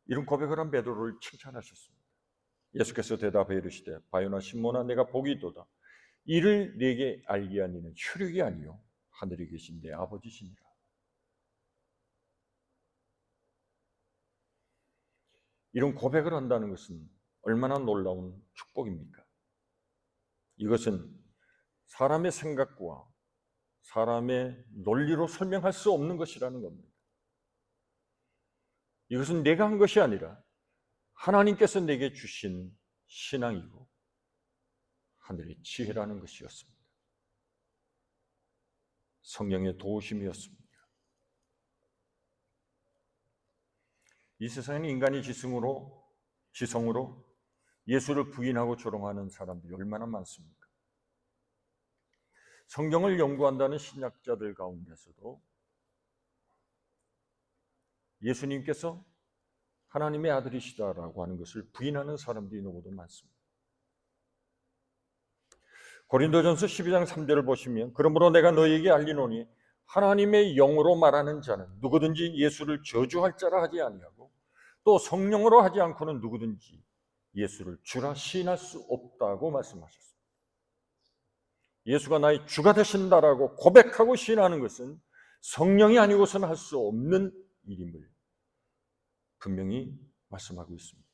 이런 고백을 한 베드로를 칭찬하셨습니다. 예수께서 대답하여 이르시되 바요나 시몬아 내가 복이 있도다. 이를 네게 알게 하니는 혈육이 아니요 하늘에 계신 내 아버지시니라. 이런 고백을 한다는 것은 얼마나 놀라운 축복입니까? 이것은 사람의 생각과 사람의 논리로 설명할 수 없는 것이라는 겁니다. 이것은 내가 한 것이 아니라 하나님께서 내게 주신 신앙이고 하늘의 지혜라는 것이었습니다. 성령의 도우심이었습니다. 이 세상에는 인간의 지성으로 예수를 부인하고 조롱하는 사람들이 얼마나 많습니까? 성경을 연구한다는 신약자들 가운데서도 예수님께서 하나님의 아들이시다라고 하는 것을 부인하는 사람들이 너무도 많습니다. 고린도전서 12장 3절을 보시면 그러므로 내가 너희에게 알리노니 하나님의 영으로 말하는 자는 누구든지 예수를 저주할 자라 하지 아니하고 또 성령으로 하지 않고는 누구든지 예수를 주라 시인할 수 없다고 말씀하셨습니다. 예수가 나의 주가 되신다라고 고백하고 시인하는 것은 성령이 아니고서는 할 수 없는 일임을 분명히 말씀하고 있습니다.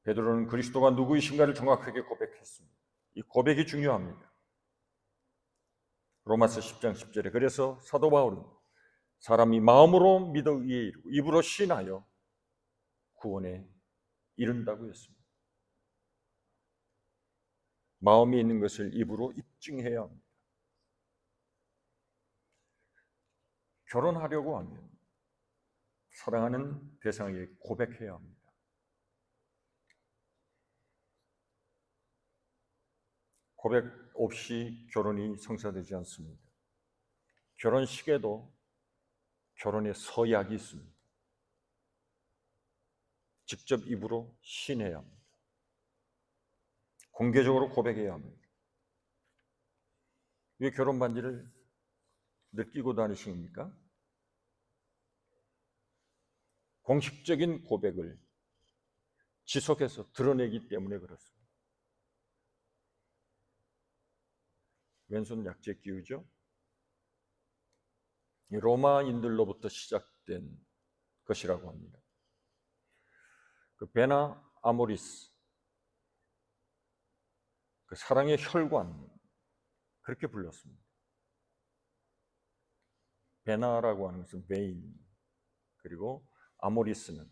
베드로는 그리스도가 누구이신가를 정확하게 고백했습니다. 이 고백이 중요합니다. 로마서 10장 10절에 그래서 사도 바울은 사람이 마음으로 믿어 의에 이르고 입으로 시인하여 구원에 이른다고 했습니다. 마음이 있는 것을 입으로 입증해야 합니다. 결혼하려고 하면 사랑하는 대상에게 고백해야 합니다. 고백 없이 결혼이 성사되지 않습니다. 결혼식에도 결혼의 서약이 있습니다. 직접 입으로 시인해야 합니다. 공개적으로 고백해야 합니다. 왜 결혼 반지를 느끼고 다니십니까? 공식적인 고백을 지속해서 드러내기 때문에 그렇습니다. 왼손 약재 끼우죠? 로마인들로부터 시작된 것이라고 합니다. 그 베나 아모리스, 그 사랑의 혈관, 그렇게 불렀습니다. 베나라고 하는 것은 베인, 그리고 아모리스는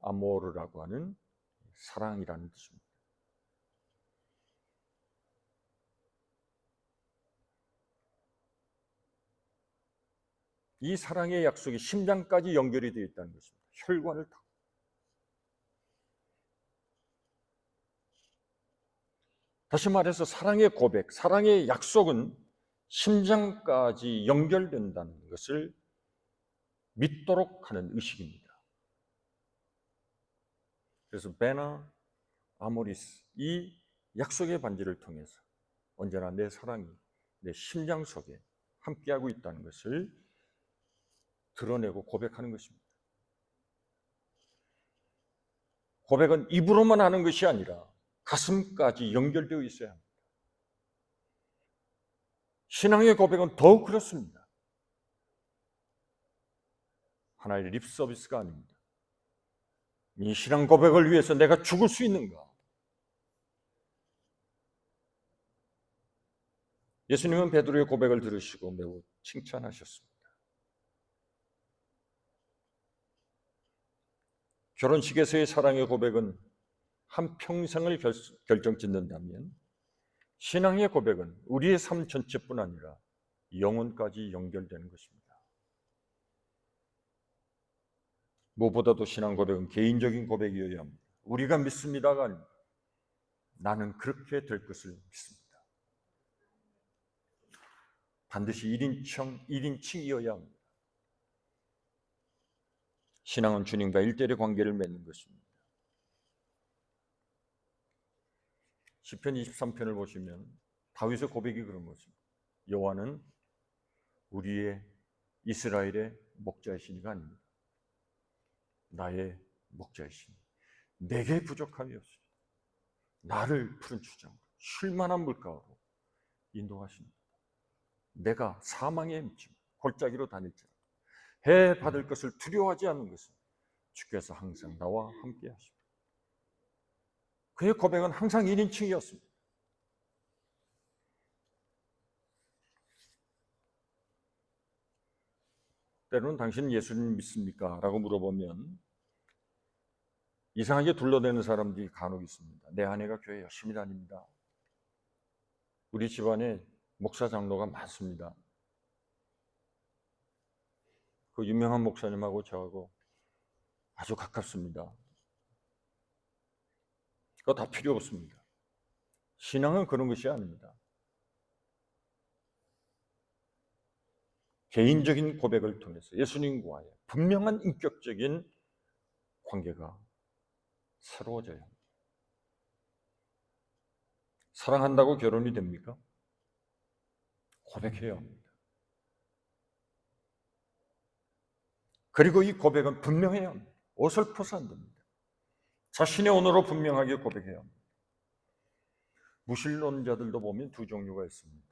아모르라고 하는 사랑이라는 뜻입니다. 이 사랑의 약속이 심장까지 연결이 되어 있다는 것입니다. 혈관을 타고. 다시 말해서 사랑의 고백, 사랑의 약속은 심장까지 연결된다는 것을 믿도록 하는 의식입니다. 그래서 베나 아모리스, 이 약속의 반지를 통해서 언제나 내 사랑이 내 심장 속에 함께하고 있다는 것을 드러내고 고백하는 것입니다. 고백은 입으로만 하는 것이 아니라 가슴까지 연결되어 있어야 합니다. 신앙의 고백은 더욱 그렇습니다. 하나의 립 서비스가 아닙니다. 이 신앙 고백을 위해서 내가 죽을 수 있는가? 예수님은 베드로의 고백을 들으시고 매우 칭찬하셨습니다. 결혼식에서의 사랑의 고백은 한 평생을 결정짓는다면 신앙의 고백은 우리의 삶 전체뿐 아니라 영혼까지 연결되는 것입니다. 무엇보다도 신앙 고백은 개인적인 고백이어야 합니다. 우리가 믿습니다가 아닙니다. 나는 그렇게 될 것을 믿습니다. 반드시 1인칭이어야 합니다. 신앙은 주님과 일대일의 관계를 맺는 것입니다. 시편 23편을 보시면 다윗의 고백이 그런 것입니다. 여호와는 우리의 이스라엘의 목자이시니가 아닙니다. 나의 목자이시니 내게 부족함이 없으니 나를 푸른 추장으로 쉴만한 물가로 인도하십니다. 내가 사망의 흠집 골짜기로 다닐지라도 해 받을 것을 두려워하지 않는 것은 주께서 항상 나와 함께 하십니다. 그의 고백은 항상 1인칭이었습니다. 때로는 당신은 예수님 믿습니까? 라고 물어보면 이상하게 둘러대는 사람들이 간혹 있습니다. 내 아내가 교회 열심히 다닙니다. 우리 집안에 목사 장로가 많습니다. 그 유명한 목사님하고 저하고 아주 가깝습니다. 그거 다 필요 없습니다. 신앙은 그런 것이 아닙니다. 개인적인 고백을 통해서 예수님과의 분명한 인격적인 관계가 새로워져야 합니다. 사랑한다고 결혼이 됩니까? 고백해야 합니다. 그리고 이 고백은 분명해야 합니다. 어설퍼서 안 됩니다. 자신의 언어로 분명하게 고백해야 합니다. 무신론자들도 보면 두 종류가 있습니다.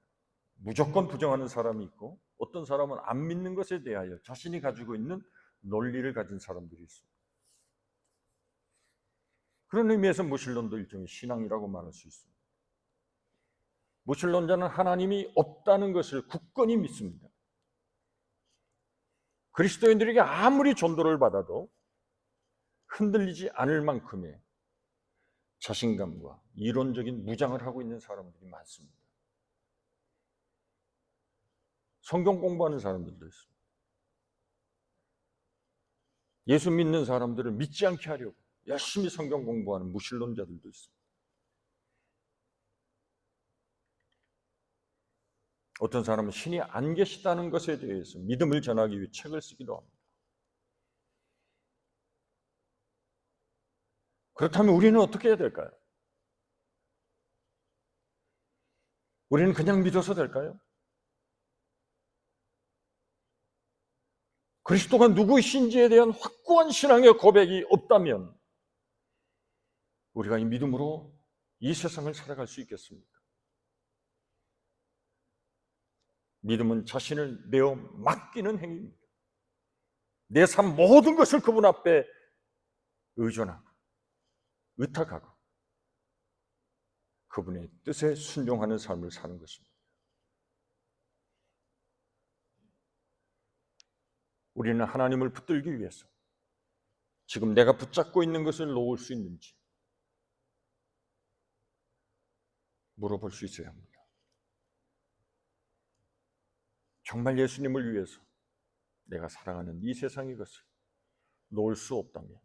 무조건 부정하는 사람이 있고 어떤 사람은 안 믿는 것에 대하여 자신이 가지고 있는 논리를 가진 사람들이 있습니다. 그런 의미에서 무신론도 일종의 신앙이라고 말할 수 있습니다. 무신론자는 하나님이 없다는 것을 굳건히 믿습니다. 그리스도인들에게 아무리 전도를 받아도 흔들리지 않을 만큼의 자신감과 이론적인 무장을 하고 있는 사람들이 많습니다. 성경 공부하는 사람들도 있습니다. 예수 믿는 사람들을 믿지 않게 하려고 열심히 성경 공부하는 무신론자들도 있습니다. 어떤 사람은 신이 안 계시다는 것에 대해서 믿음을 전하기 위해 책을 쓰기도 합니다. 그렇다면 우리는 어떻게 해야 될까요? 우리는 그냥 믿어서 될까요? 그리스도가 누구이신지에 대한 확고한 신앙의 고백이 없다면 우리가 이 믿음으로 이 세상을 살아갈 수 있겠습니까? 믿음은 자신을 내어 맡기는 행위입니다. 내 삶 모든 것을 그분 앞에 의존하고 의탁하고 그분의 뜻에 순종하는 삶을 사는 것입니다. 우리는 하나님을 붙들기 위해서 지금 내가 붙잡고 있는 것을 놓을 수 있는지 물어볼 수 있어야 합니다. 정말 예수님을 위해서 내가 사랑하는 이 세상의 것을 놓을 수 없다면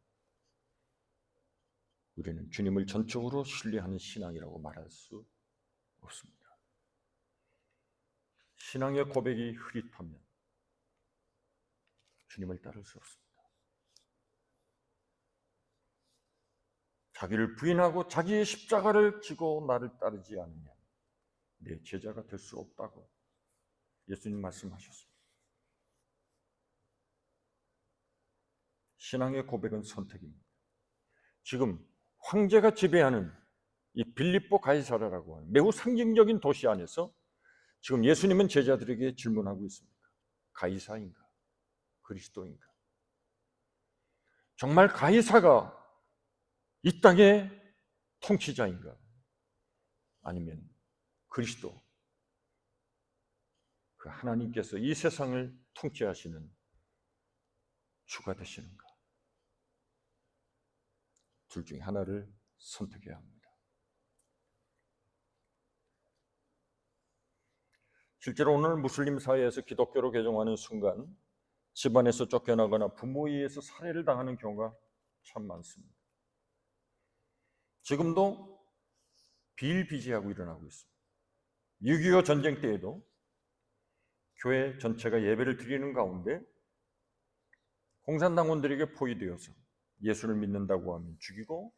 우리는 주님을 전적으로 신뢰하는 신앙이라고 말할 수 없습니다. 신앙의 고백이 흐릿하면 주님을 따를 수 없습니다. 자기를 부인하고 자기의 십자가를 지고 나를 따르지 않으면 내 제자가 될 수 없다고 예수님 말씀하셨습니다. 신앙의 고백은 선택입니다. 지금 황제가 지배하는 이 빌립보 가이사랴라고 하는 매우 상징적인 도시 안에서 지금 예수님은 제자들에게 질문하고 있습니다. 가이사인가? 그리스도인가? 정말 가이사가 이 땅의 통치자인가? 아니면 그리스도, 그 하나님께서 이 세상을 통치하시는 주가 되시는가? 둘 중에 하나를 선택해야 합니다. 실제로 오늘 무슬림 사회에서 기독교로 개종하는 순간 집안에서 쫓겨나거나 부모에 의해서 살해를 당하는 경우가 참 많습니다. 지금도 비일비재하고 일어나고 있습니다. 6.25 전쟁 때에도 교회 전체가 예배를 드리는 가운데 공산당원들에게 포위되어서 예수를 믿는다고 하면 죽이고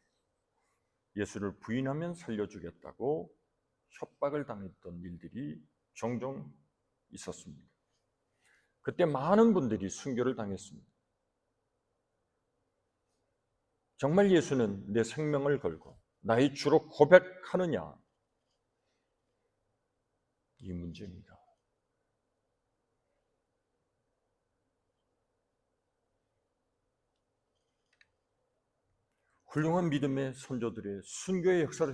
예수를 부인하면 살려주겠다고 협박을 당했던 일들이 종종 있었습니다. 그때 많은 분들이 순교를 당했습니다. 정말 예수는 내 생명을 걸고 나의 주로 고백하느냐? 이 문제입니다. 훌륭한 믿음의 선조들의 순교의 역사를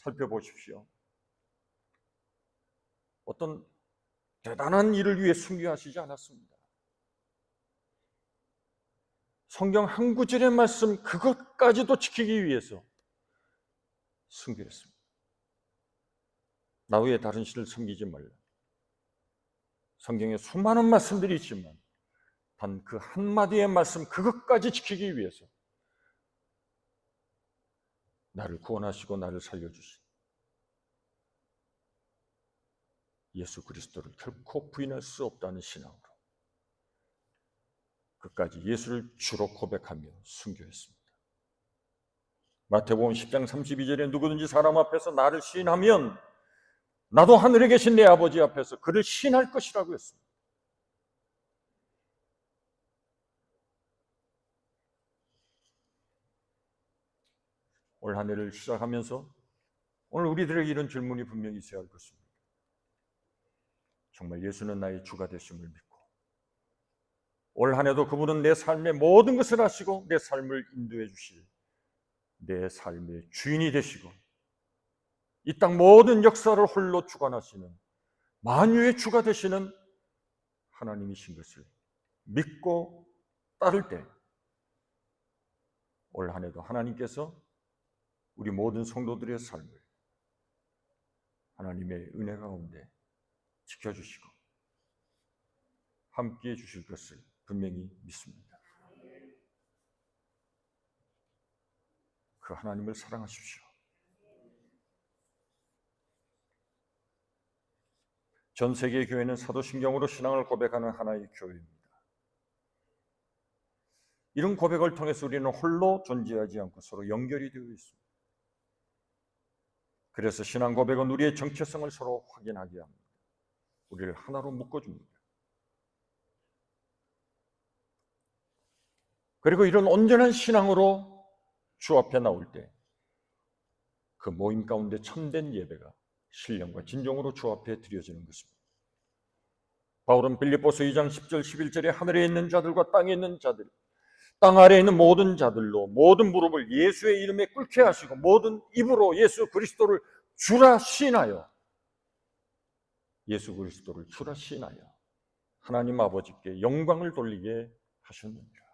살펴보십시오. 어떤 대단한 일을 위해 순교하시지 않았습니다. 성경 한 구절의 말씀 그것까지도 지키기 위해서 순교했습니다. 나 외에 다른 신을 섬기지 말라. 성경에 수많은 말씀들이 있지만 단 그 한마디의 말씀 그것까지 지키기 위해서 나를 구원하시고 나를 살려주신 예수 그리스도를 결코 부인할 수 없다는 신앙으로 끝까지 예수를 주로 고백하며 순교했습니다. 마태복음 10장 32절에 누구든지 사람 앞에서 나를 시인하면 나도 하늘에 계신 내 아버지 앞에서 그를 시인할 것이라고 했습니다. 올 한 해를 시작하면서 오늘 우리들에게 이런 질문이 분명히 있어야 할 것입니다. 정말 예수는 나의 주가 되심을 믿고 올 한 해도 그분은 내 삶의 모든 것을 아시고 내 삶을 인도해 주실 내 삶의 주인이 되시고 이 땅 모든 역사를 홀로 주관하시는 만유의 주가 되시는 하나님이신 것을 믿고 따를 때 올 한 해도 하나님께서 우리 모든 성도들의 삶을 하나님의 은혜 가운데 지켜주시고 함께해 주실 것을 분명히 믿습니다. 그 하나님을 사랑하십시오. 전 세계 교회는 사도신경으로 신앙을 고백하는 하나의 교회입니다. 이런 고백을 통해서 우리는 홀로 존재하지 않고 서로 연결이 되어 있습니다. 그래서 신앙 고백은 우리의 정체성을 서로 확인하게 합니다. 우리를 하나로 묶어줍니다. 그리고 이런 온전한 신앙으로 주 앞에 나올 때 그 모임 가운데 참된 예배가 신령과 진정으로 주 앞에 드려지는 것입니다. 바울은 빌립보서 2장 10절 11절에 하늘에 있는 자들과 땅에 있는 자들, 땅 아래에 있는 모든 자들로 모든 무릎을 예수의 이름에 꿇게 하시고 모든 입으로 예수 그리스도를 주라 시인하여 예수 그리스도를 주라 시인하여 하나님 아버지께 영광을 돌리게 하셨느니라.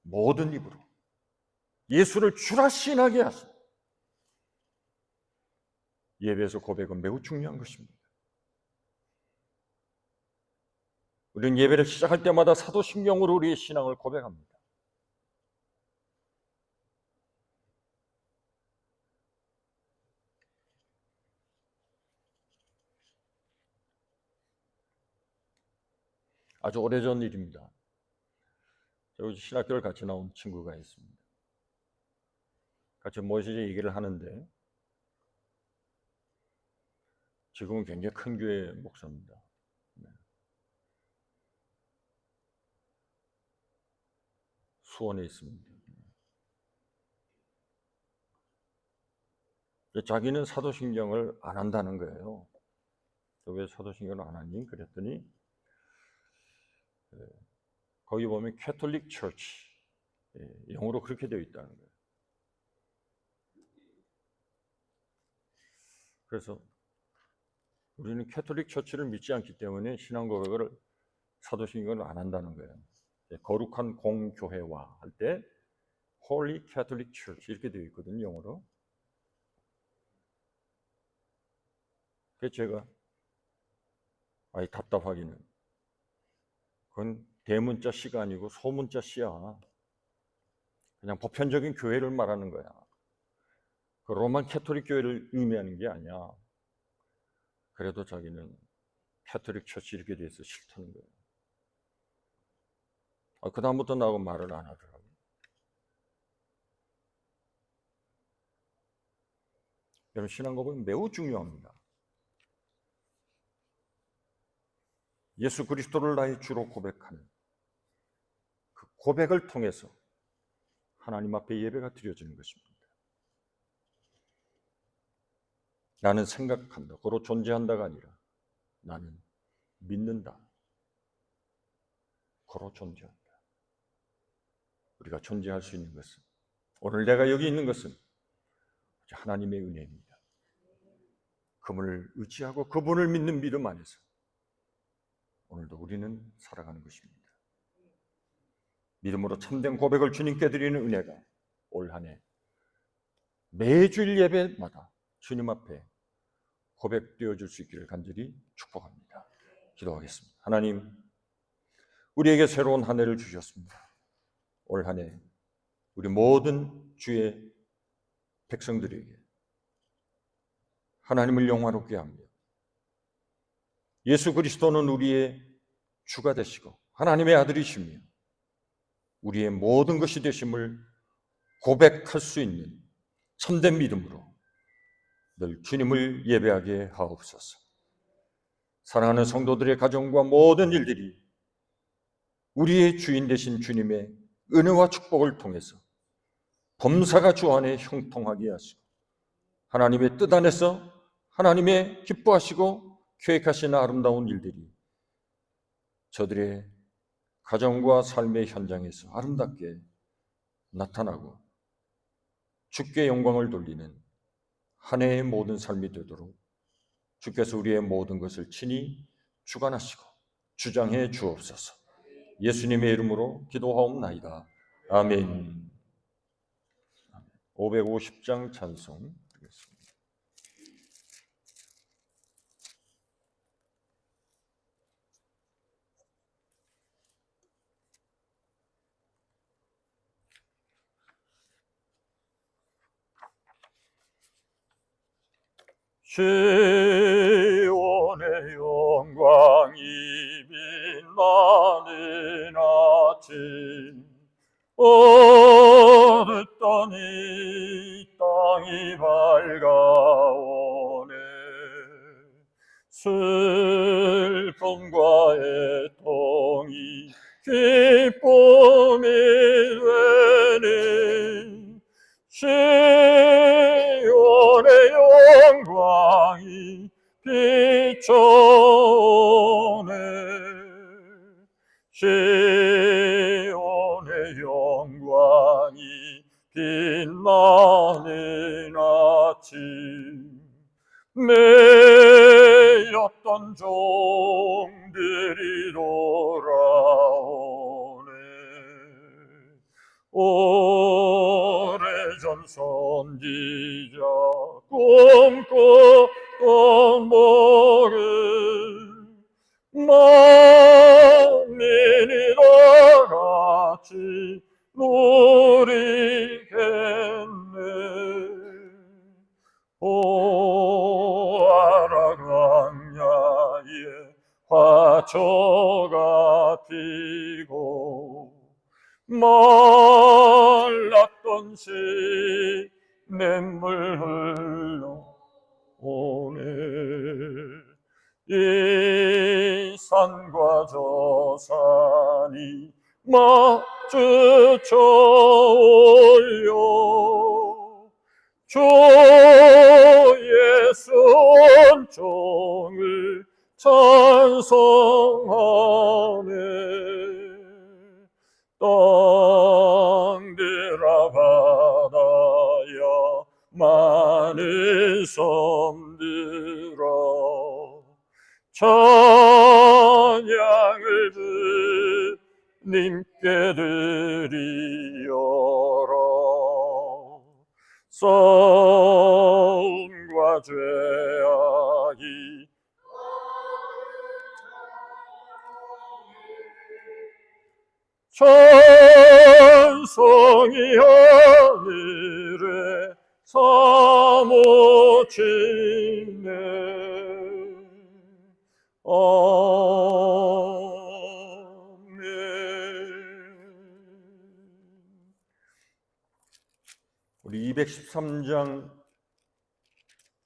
모든 입으로 예수를 주라 시인하게 하십니다. 예배에서 고백은 매우 중요한 것입니다. 우리는 예배를 시작할 때마다 사도신경으로 우리의 신앙을 고백합니다. 아주 오래전 일입니다. 저희 신학교를 같이 나온 친구가 있습니다. 같이 모여서 얘기를 하는데 지금은 굉장히 큰 교회 목사입니다. 수원에 있습니다. 자기는 사도신경을 안 한다는 거예요. 왜 사도신경을 안 하니? 그랬더니 거기 보면 캐톨릭 처치, 영어로 그렇게 되어 있다는 거예요. 그래서 우리는 캐톨릭 처치를 믿지 않기 때문에 신앙 고백을 사도신경을 안 한다는 거예요. 거룩한 공교회와 할 때 Holy Catholic Church 이렇게 되어 있거든요, 영어로. 그래서 제가 답답하기는 그건 대문자 C가 아니고 소문자 C야. 그냥 보편적인 교회를 말하는 거야. 그 로만 캐톨릭 교회를 의미하는 게 아니야. 그래도 자기는 캐톨릭 처치 이렇게 돼서 싫다는 거예요. 그 다음부터 나하고 말을 안 하더라고요. 여러분, 신앙 고백은 매우 중요합니다. 예수 그리스도를 나의 주로 고백하는 그 고백을 통해서 하나님 앞에 예배가 드려지는 것입니다. 나는 생각한다, 고로 존재한다가 아니라 나는 믿는다, 고로 존재한다. 우리가 존재할 수 있는 것은, 오늘 내가 여기 있는 것은 하나님의 은혜입니다. 그분을 의지하고 그분을 믿는 믿음 안에서 오늘도 우리는 살아가는 것입니다. 믿음으로 참된 고백을 주님께 드리는 은혜가 올 한 해 매주일 예배마다 주님 앞에 고백되어 줄 수 있기를 간절히 축복합니다. 기도하겠습니다. 하나님, 우리에게 새로운 한 해를 주셨습니다. 올 한 해 우리 모든 주의 백성들에게 하나님을 영화롭게 하며 예수 그리스도는 우리의 주가 되시고 하나님의 아들이시며 우리의 모든 것이 되심을 고백할 수 있는 참된 믿음으로 늘 주님을 예배하게 하옵소서. 사랑하는 성도들의 가정과 모든 일들이 우리의 주인 되신 주님의 은혜와 축복을 통해서 범사가 주 안에 형통하게 하시고 하나님의 뜻 안에서 하나님의 기뻐하시고 계획하신 아름다운 일들이 저들의 가정과 삶의 현장에서 아름답게 나타나고 주께 영광을 돌리는 한 해의 모든 삶이 되도록 주께서 우리의 모든 것을 친히 주관하시고 주장해 주옵소서. 예수님의 이름으로 기도하옵나이다. 아멘. 550장 찬송 드리겠습니다. 시온의 영광이 빛나는 아침 어둡던 이 땅이 밝아오네. 슬픔과 애통이 기쁨이 되는 시온의 영광이 비춰오네. 시온의 영광이 빛나는 아침 매였던 종들이 돌아오네. 오래전 선지자 꿈꾸던 복을 만민이 다같이 누리겠네. 보아라 광야에 화초가 잡히고 말랐던 시냇물 흘러오네. 이 산과 저 산이 마주쳐 올려 주의 순종을 찬송하네. 땅들아 바다야 많은 섬들아 찬양을 주님께 드리어라. 선과 죄악이 찬송이 하늘에 사무치네. 아멘. 우리 213장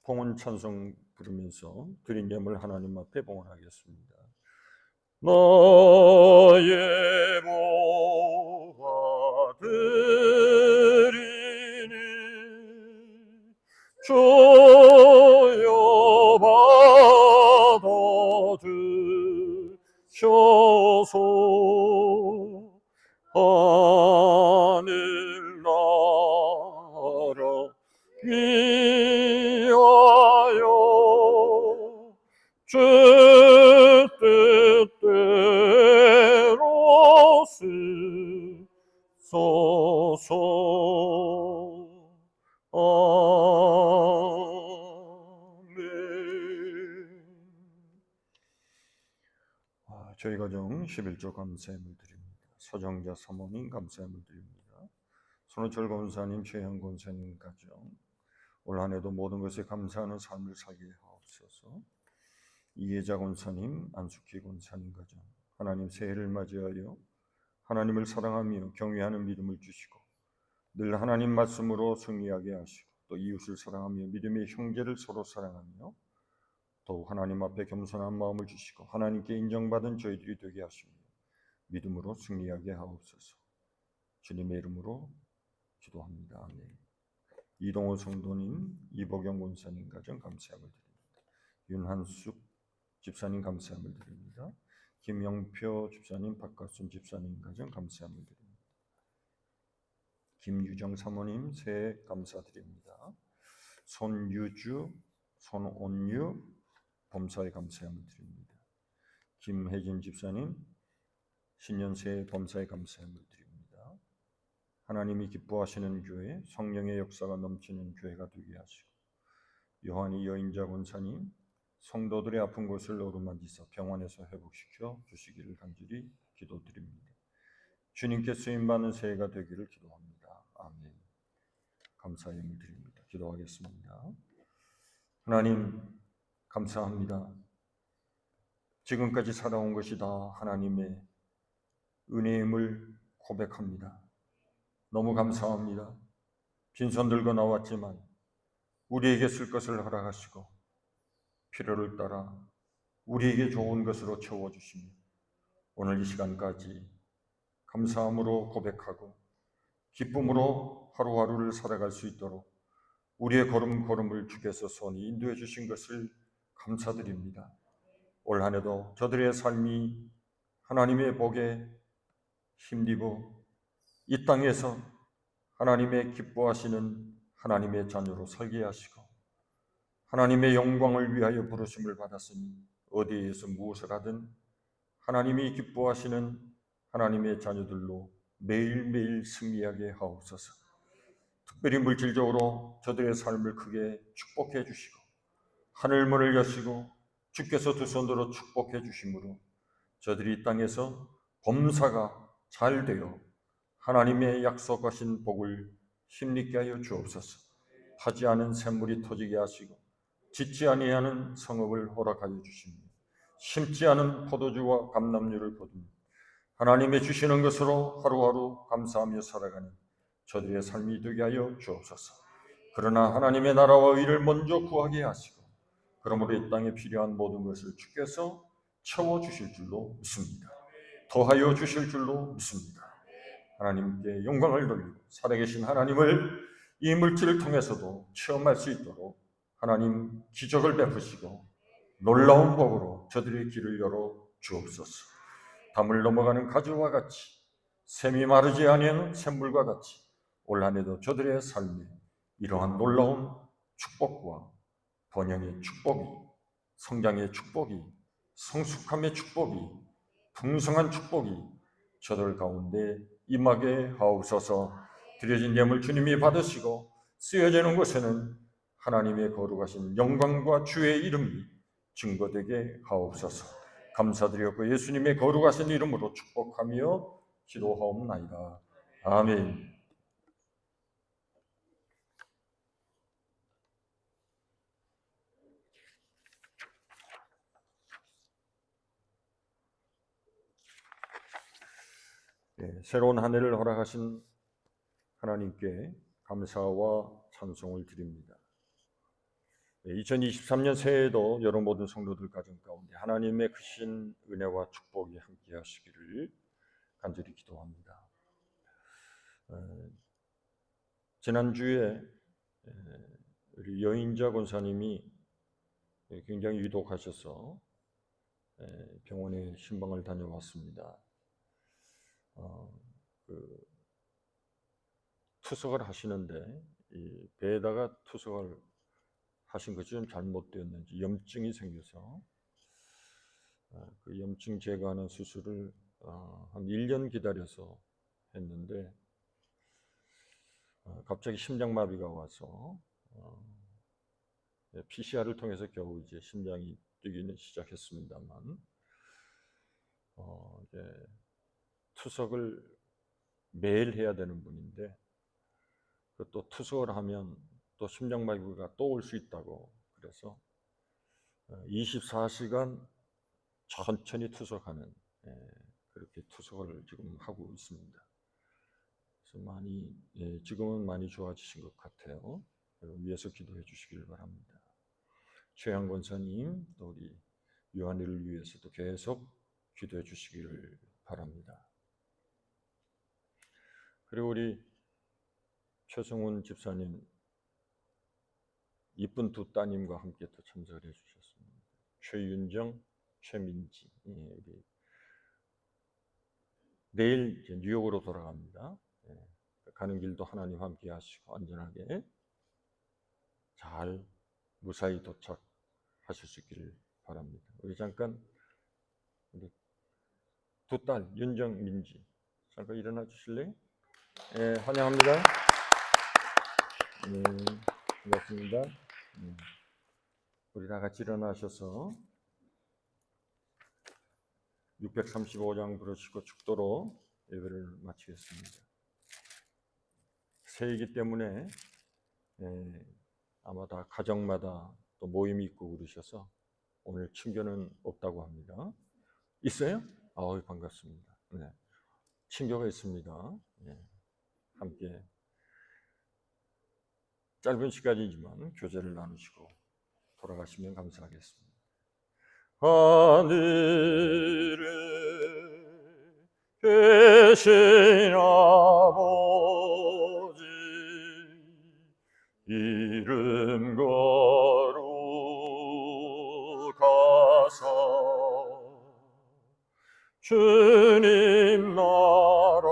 봉헌 찬송 부르면서 드린 예물 하나님 앞에 봉헌하겠습니다. 너의 보화 드리니 주여 받아주셔서 하늘나라 위하여 주 뜻대로 쓰소서. 아멘. 저희 가정 11조 감사함을 드립니다. 서정자 사모님 감사함을 드립니다. 손호철 권사님, 최현 권사님 가정 올 한 해도 모든 것에 감사하는 삶을 살게 하옵소서. 이혜자 권사님, 안숙희 권사님 가정 하나님 새해를 맞이하여 하나님을 사랑하며 경외하는 믿음을 주시고 늘 하나님 말씀으로 승리하게 하시고 또 이웃을 사랑하며 믿음의 형제를 서로 사랑하며 더욱 하나님 앞에 겸손한 마음을 주시고 하나님께 인정받은 저희들이 되게 하시며 믿음으로 승리하게 하옵소서. 주님의 이름으로 기도합니다. 아멘. 이동호 성도님, 이보경 권사님 가정 감사함을 드립니다. 윤한숙 집사님 감사함을 드립니다. 김영표 집사님, 박가순 집사님 가정 감사함을 드립니다. 김유정 사모님 새해 감사드립니다. 손유주, 손온유 범사에 감사함을 드립니다. 김혜진 집사님 신년 새해 범사에 감사함을 드립니다. 하나님이 기뻐하시는 교회, 성령의 역사가 넘치는 교회가 되게 하시고 요한이 여인자 권사님 성도들의 아픈 곳을 어루만지사 병원에서 회복시켜 주시기를 간절히 기도드립니다. 주님께 쓰임받는 새해가 되기를 기도합니다. 아멘. 감사의 예물 드립니다. 기도하겠습니다. 하나님 감사합니다. 지금까지 살아온 것이 다 하나님의 은혜임을 고백합니다. 너무 감사합니다. 빈손 들고 나왔지만 우리에게 쓸 것을 허락하시고 필요를 따라 우리에게 좋은 것으로 채워주시며 오늘 이 시간까지 감사함으로 고백하고 기쁨으로 하루하루를 살아갈 수 있도록 우리의 걸음걸음을 주께서 손이 인도해 주신 것을 감사드립니다. 올 한 해도 저들의 삶이 하나님의 복에 힘입어 이 땅에서 하나님의 기뻐하시는 하나님의 자녀로 살게 하시고 하나님의 영광을 위하여 부르심을 받았으니 어디에서 무엇을 하든 하나님이 기뻐하시는 하나님의 자녀들로 매일매일 승리하게 하옵소서. 특별히 물질적으로 저들의 삶을 크게 축복해 주시고 하늘문을 여시고 주께서 두 손으로 축복해 주심으로 저들이 이 땅에서 범사가 잘 되어 하나님의 약속하신 복을 힘있게 하여 주옵소서. 타지 않은 샘물이 터지게 하시고 짓지 아니하는 성읍을 허락하여 주시며 심지 않은 포도주와 감람류를 거두며 하나님의 주시는 것으로 하루하루 감사하며 살아가는 저들의 삶이 되게 하여 주옵소서. 그러나 하나님의 나라와 의를 먼저 구하게 하시고 그러므로 이 땅에 필요한 모든 것을 주께서 채워주실 줄로 믿습니다. 더하여 주실 줄로 믿습니다. 하나님께 영광을 돌리고 살아계신 하나님을 이 물질을 통해서도 체험할 수 있도록 하나님 기적을 베푸시고 놀라운 법으로 저들의 길을 열어 주옵소서. 담을 넘어가는 가지와 같이 샘이 마르지 아니하는 샘물과 같이 올 한해도 저들의 삶에 이러한 놀라운 축복과 번영의 축복이, 성장의 축복이, 성숙함의 축복이, 풍성한 축복이 저들 가운데 임하게 하옵소서. 드려진 예물 주님이 받으시고 쓰여지는 곳에는 하나님의 거룩하신 영광과 주의 이름이 증거되게 하옵소서. 감사드렸고 예수님의 거룩하신 이름으로 축복하며 기도하옵나이다. 아멘. 새로운 한 해를 허락하신 하나님께 감사와 찬송을 드립니다. 2023년 새해에도 여러 모든 성도들 가정 가운데 하나님의 크신 은혜와 축복이 함께 하시기를 간절히 기도합니다. 지난주에 우리 여인자 권사님이 굉장히 위독하셔서 병원에 신방을 다녀왔습니다. 투석을 하시는데 이 배에다가 투석을 하신 것이 좀 잘못되었는지 염증이 생겨서 그 염증 제거하는 수술을 한 1년 기다려서 했는데 갑자기 심장마비가 와서 PCR을 통해서 겨우 이제 심장이 뛰기는 시작했습니다만 이제 투석을 매일 해야 되는 분인데 또 투석을 하면 또 심장마비가 또 올 수 있다고 그래서 24시간 천천히 투석하는 그렇게 투석을 지금 하고 있습니다. 그래서 많이 지금은 많이 좋아지신 것 같아요. 위에서 기도해 주시길 바랍니다. 최양 권사님 또 우리 요한이를 위해서도 계속 기도해 주시기를 바랍니다. 그리고 우리 최성훈 집사님 이쁜 두 따님과 함께 또 참석을 해주셨습니다. 최윤정, 최민지. 우리 내일 이제 뉴욕으로 돌아갑니다. 가는 길도 하나님 함께 하시고 안전하게 잘 무사히 도착하실 수 있기를 바랍니다. 우리 잠깐 우리 두 딸 윤정, 민지 잠깐 일어나 주실래요? 환영합니다. 반갑습니다. 우리 다 같이 일어나셔서 635장 부르시고 축도로 예배를 마치겠습니다. 새해이기 때문에 아마 다 가정마다 또 모임이 있고 그러셔서 오늘 친교는 없다고 합니다. 있어요? 반갑습니다. 네. 친교가 있습니다. 함께 짧은 시간이지만 교제를 나누시고 돌아가시면 감사하겠습니다. 하늘에 계신 아버지 이름 거룩하사 주님 나라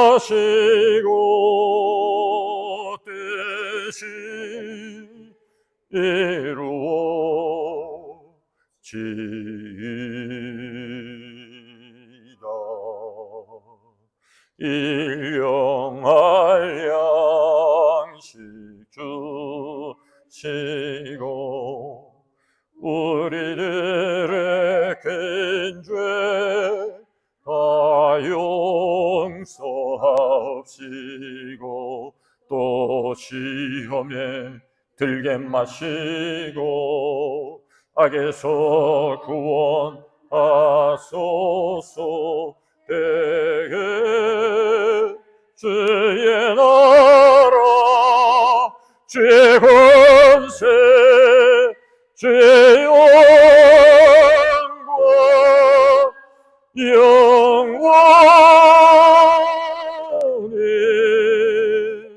임하시고 뜻이 이루어지이다. 일용할 양식 주시고 우리들의 큰 죄 다 용서하옵시고 또 시험에 들게 마시고 악에서 하소서. 대개 주의 나라 주의 권세 주의 영원히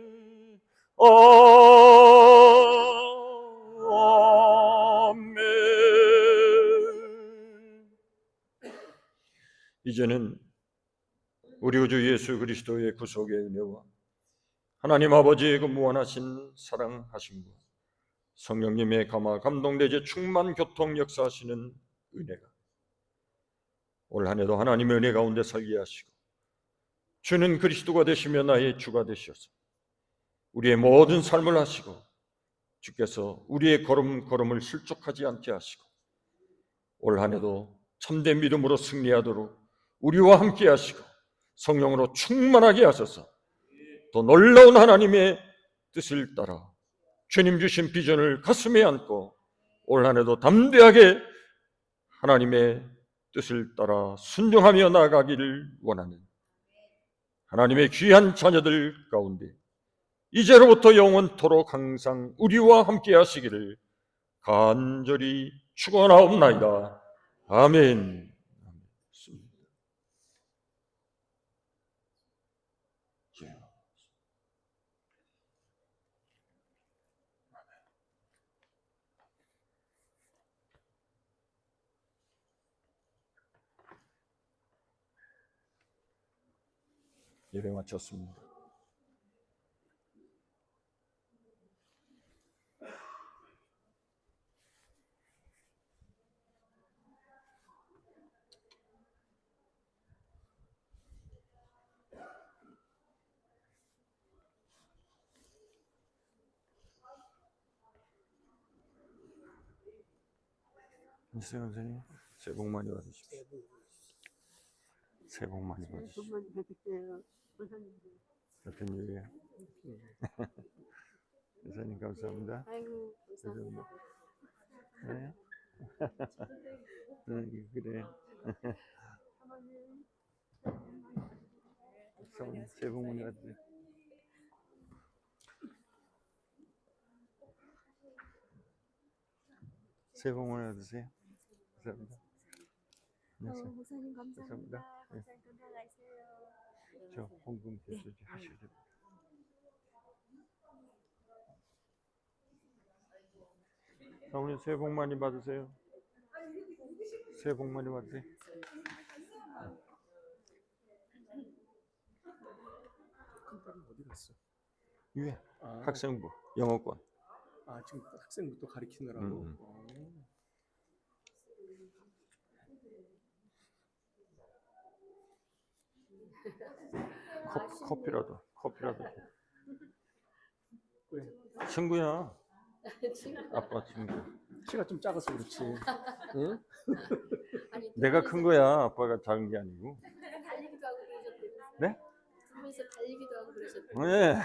아멘. 이제는 우리 구주 예수 그리스도의 구속의 은혜와 하나님 아버지의 그 무한하신 사랑하심과 성령님의 감화 감동되지 충만 교통 역사하시는 은혜가 올 한 해도 하나님의 은혜 가운데 살게 하시고 주는 그리스도가 되시며 나의 주가 되셔서 우리의 모든 삶을 하시고 주께서 우리의 걸음걸음을 실족하지 않게 하시고 올 한 해도 참된 믿음으로 승리하도록 우리와 함께 하시고 성령으로 충만하게 하셔서 더 놀라운 하나님의 뜻을 따라 주님 주신 비전을 가슴에 안고 올 한 해도 담대하게 하나님의 뜻을 따라 순종하며 나아가기를 원하는 하나님의 귀한 자녀들 가운데 이제로부터 영원토록 항상 우리와 함께 하시기를 간절히 축원하옵나이다. 아멘. 예배 마쳤습니다. 안녕하세요, 선생님. 새해 복 많이 받으십시오. 새해 복 많이 받으십시오. 대표님, 선생님 감사합니다. 아이고, 감사합니다. 네. 그래. 새해 복 많이 받으세요. 새해 복 많이 받으세요. 감사합니다. 안녕하세요. 목사님 감사합니다. 감사합니다. 네. 목사님 건강하세요. 저 홍금 대표지 하셔야 됩니다. 사모님 새해 복 많이 받으세요. 새해 복 많이 받으세요. 큰딸은 어디 갔어? 위에 아, 학생부 영어권. 지금 학생부터 가르치느라고. 커피라도. 왜? 친구야. 아빠 친구. 키가 좀 작아서 그렇지. 응? 아니, 내가 큰 거야. 아빠가 작은 게 아니고. 달리기도 하고 그러셨대요. 네? 둘이서 달리기도 하고 그러셨대요. 네.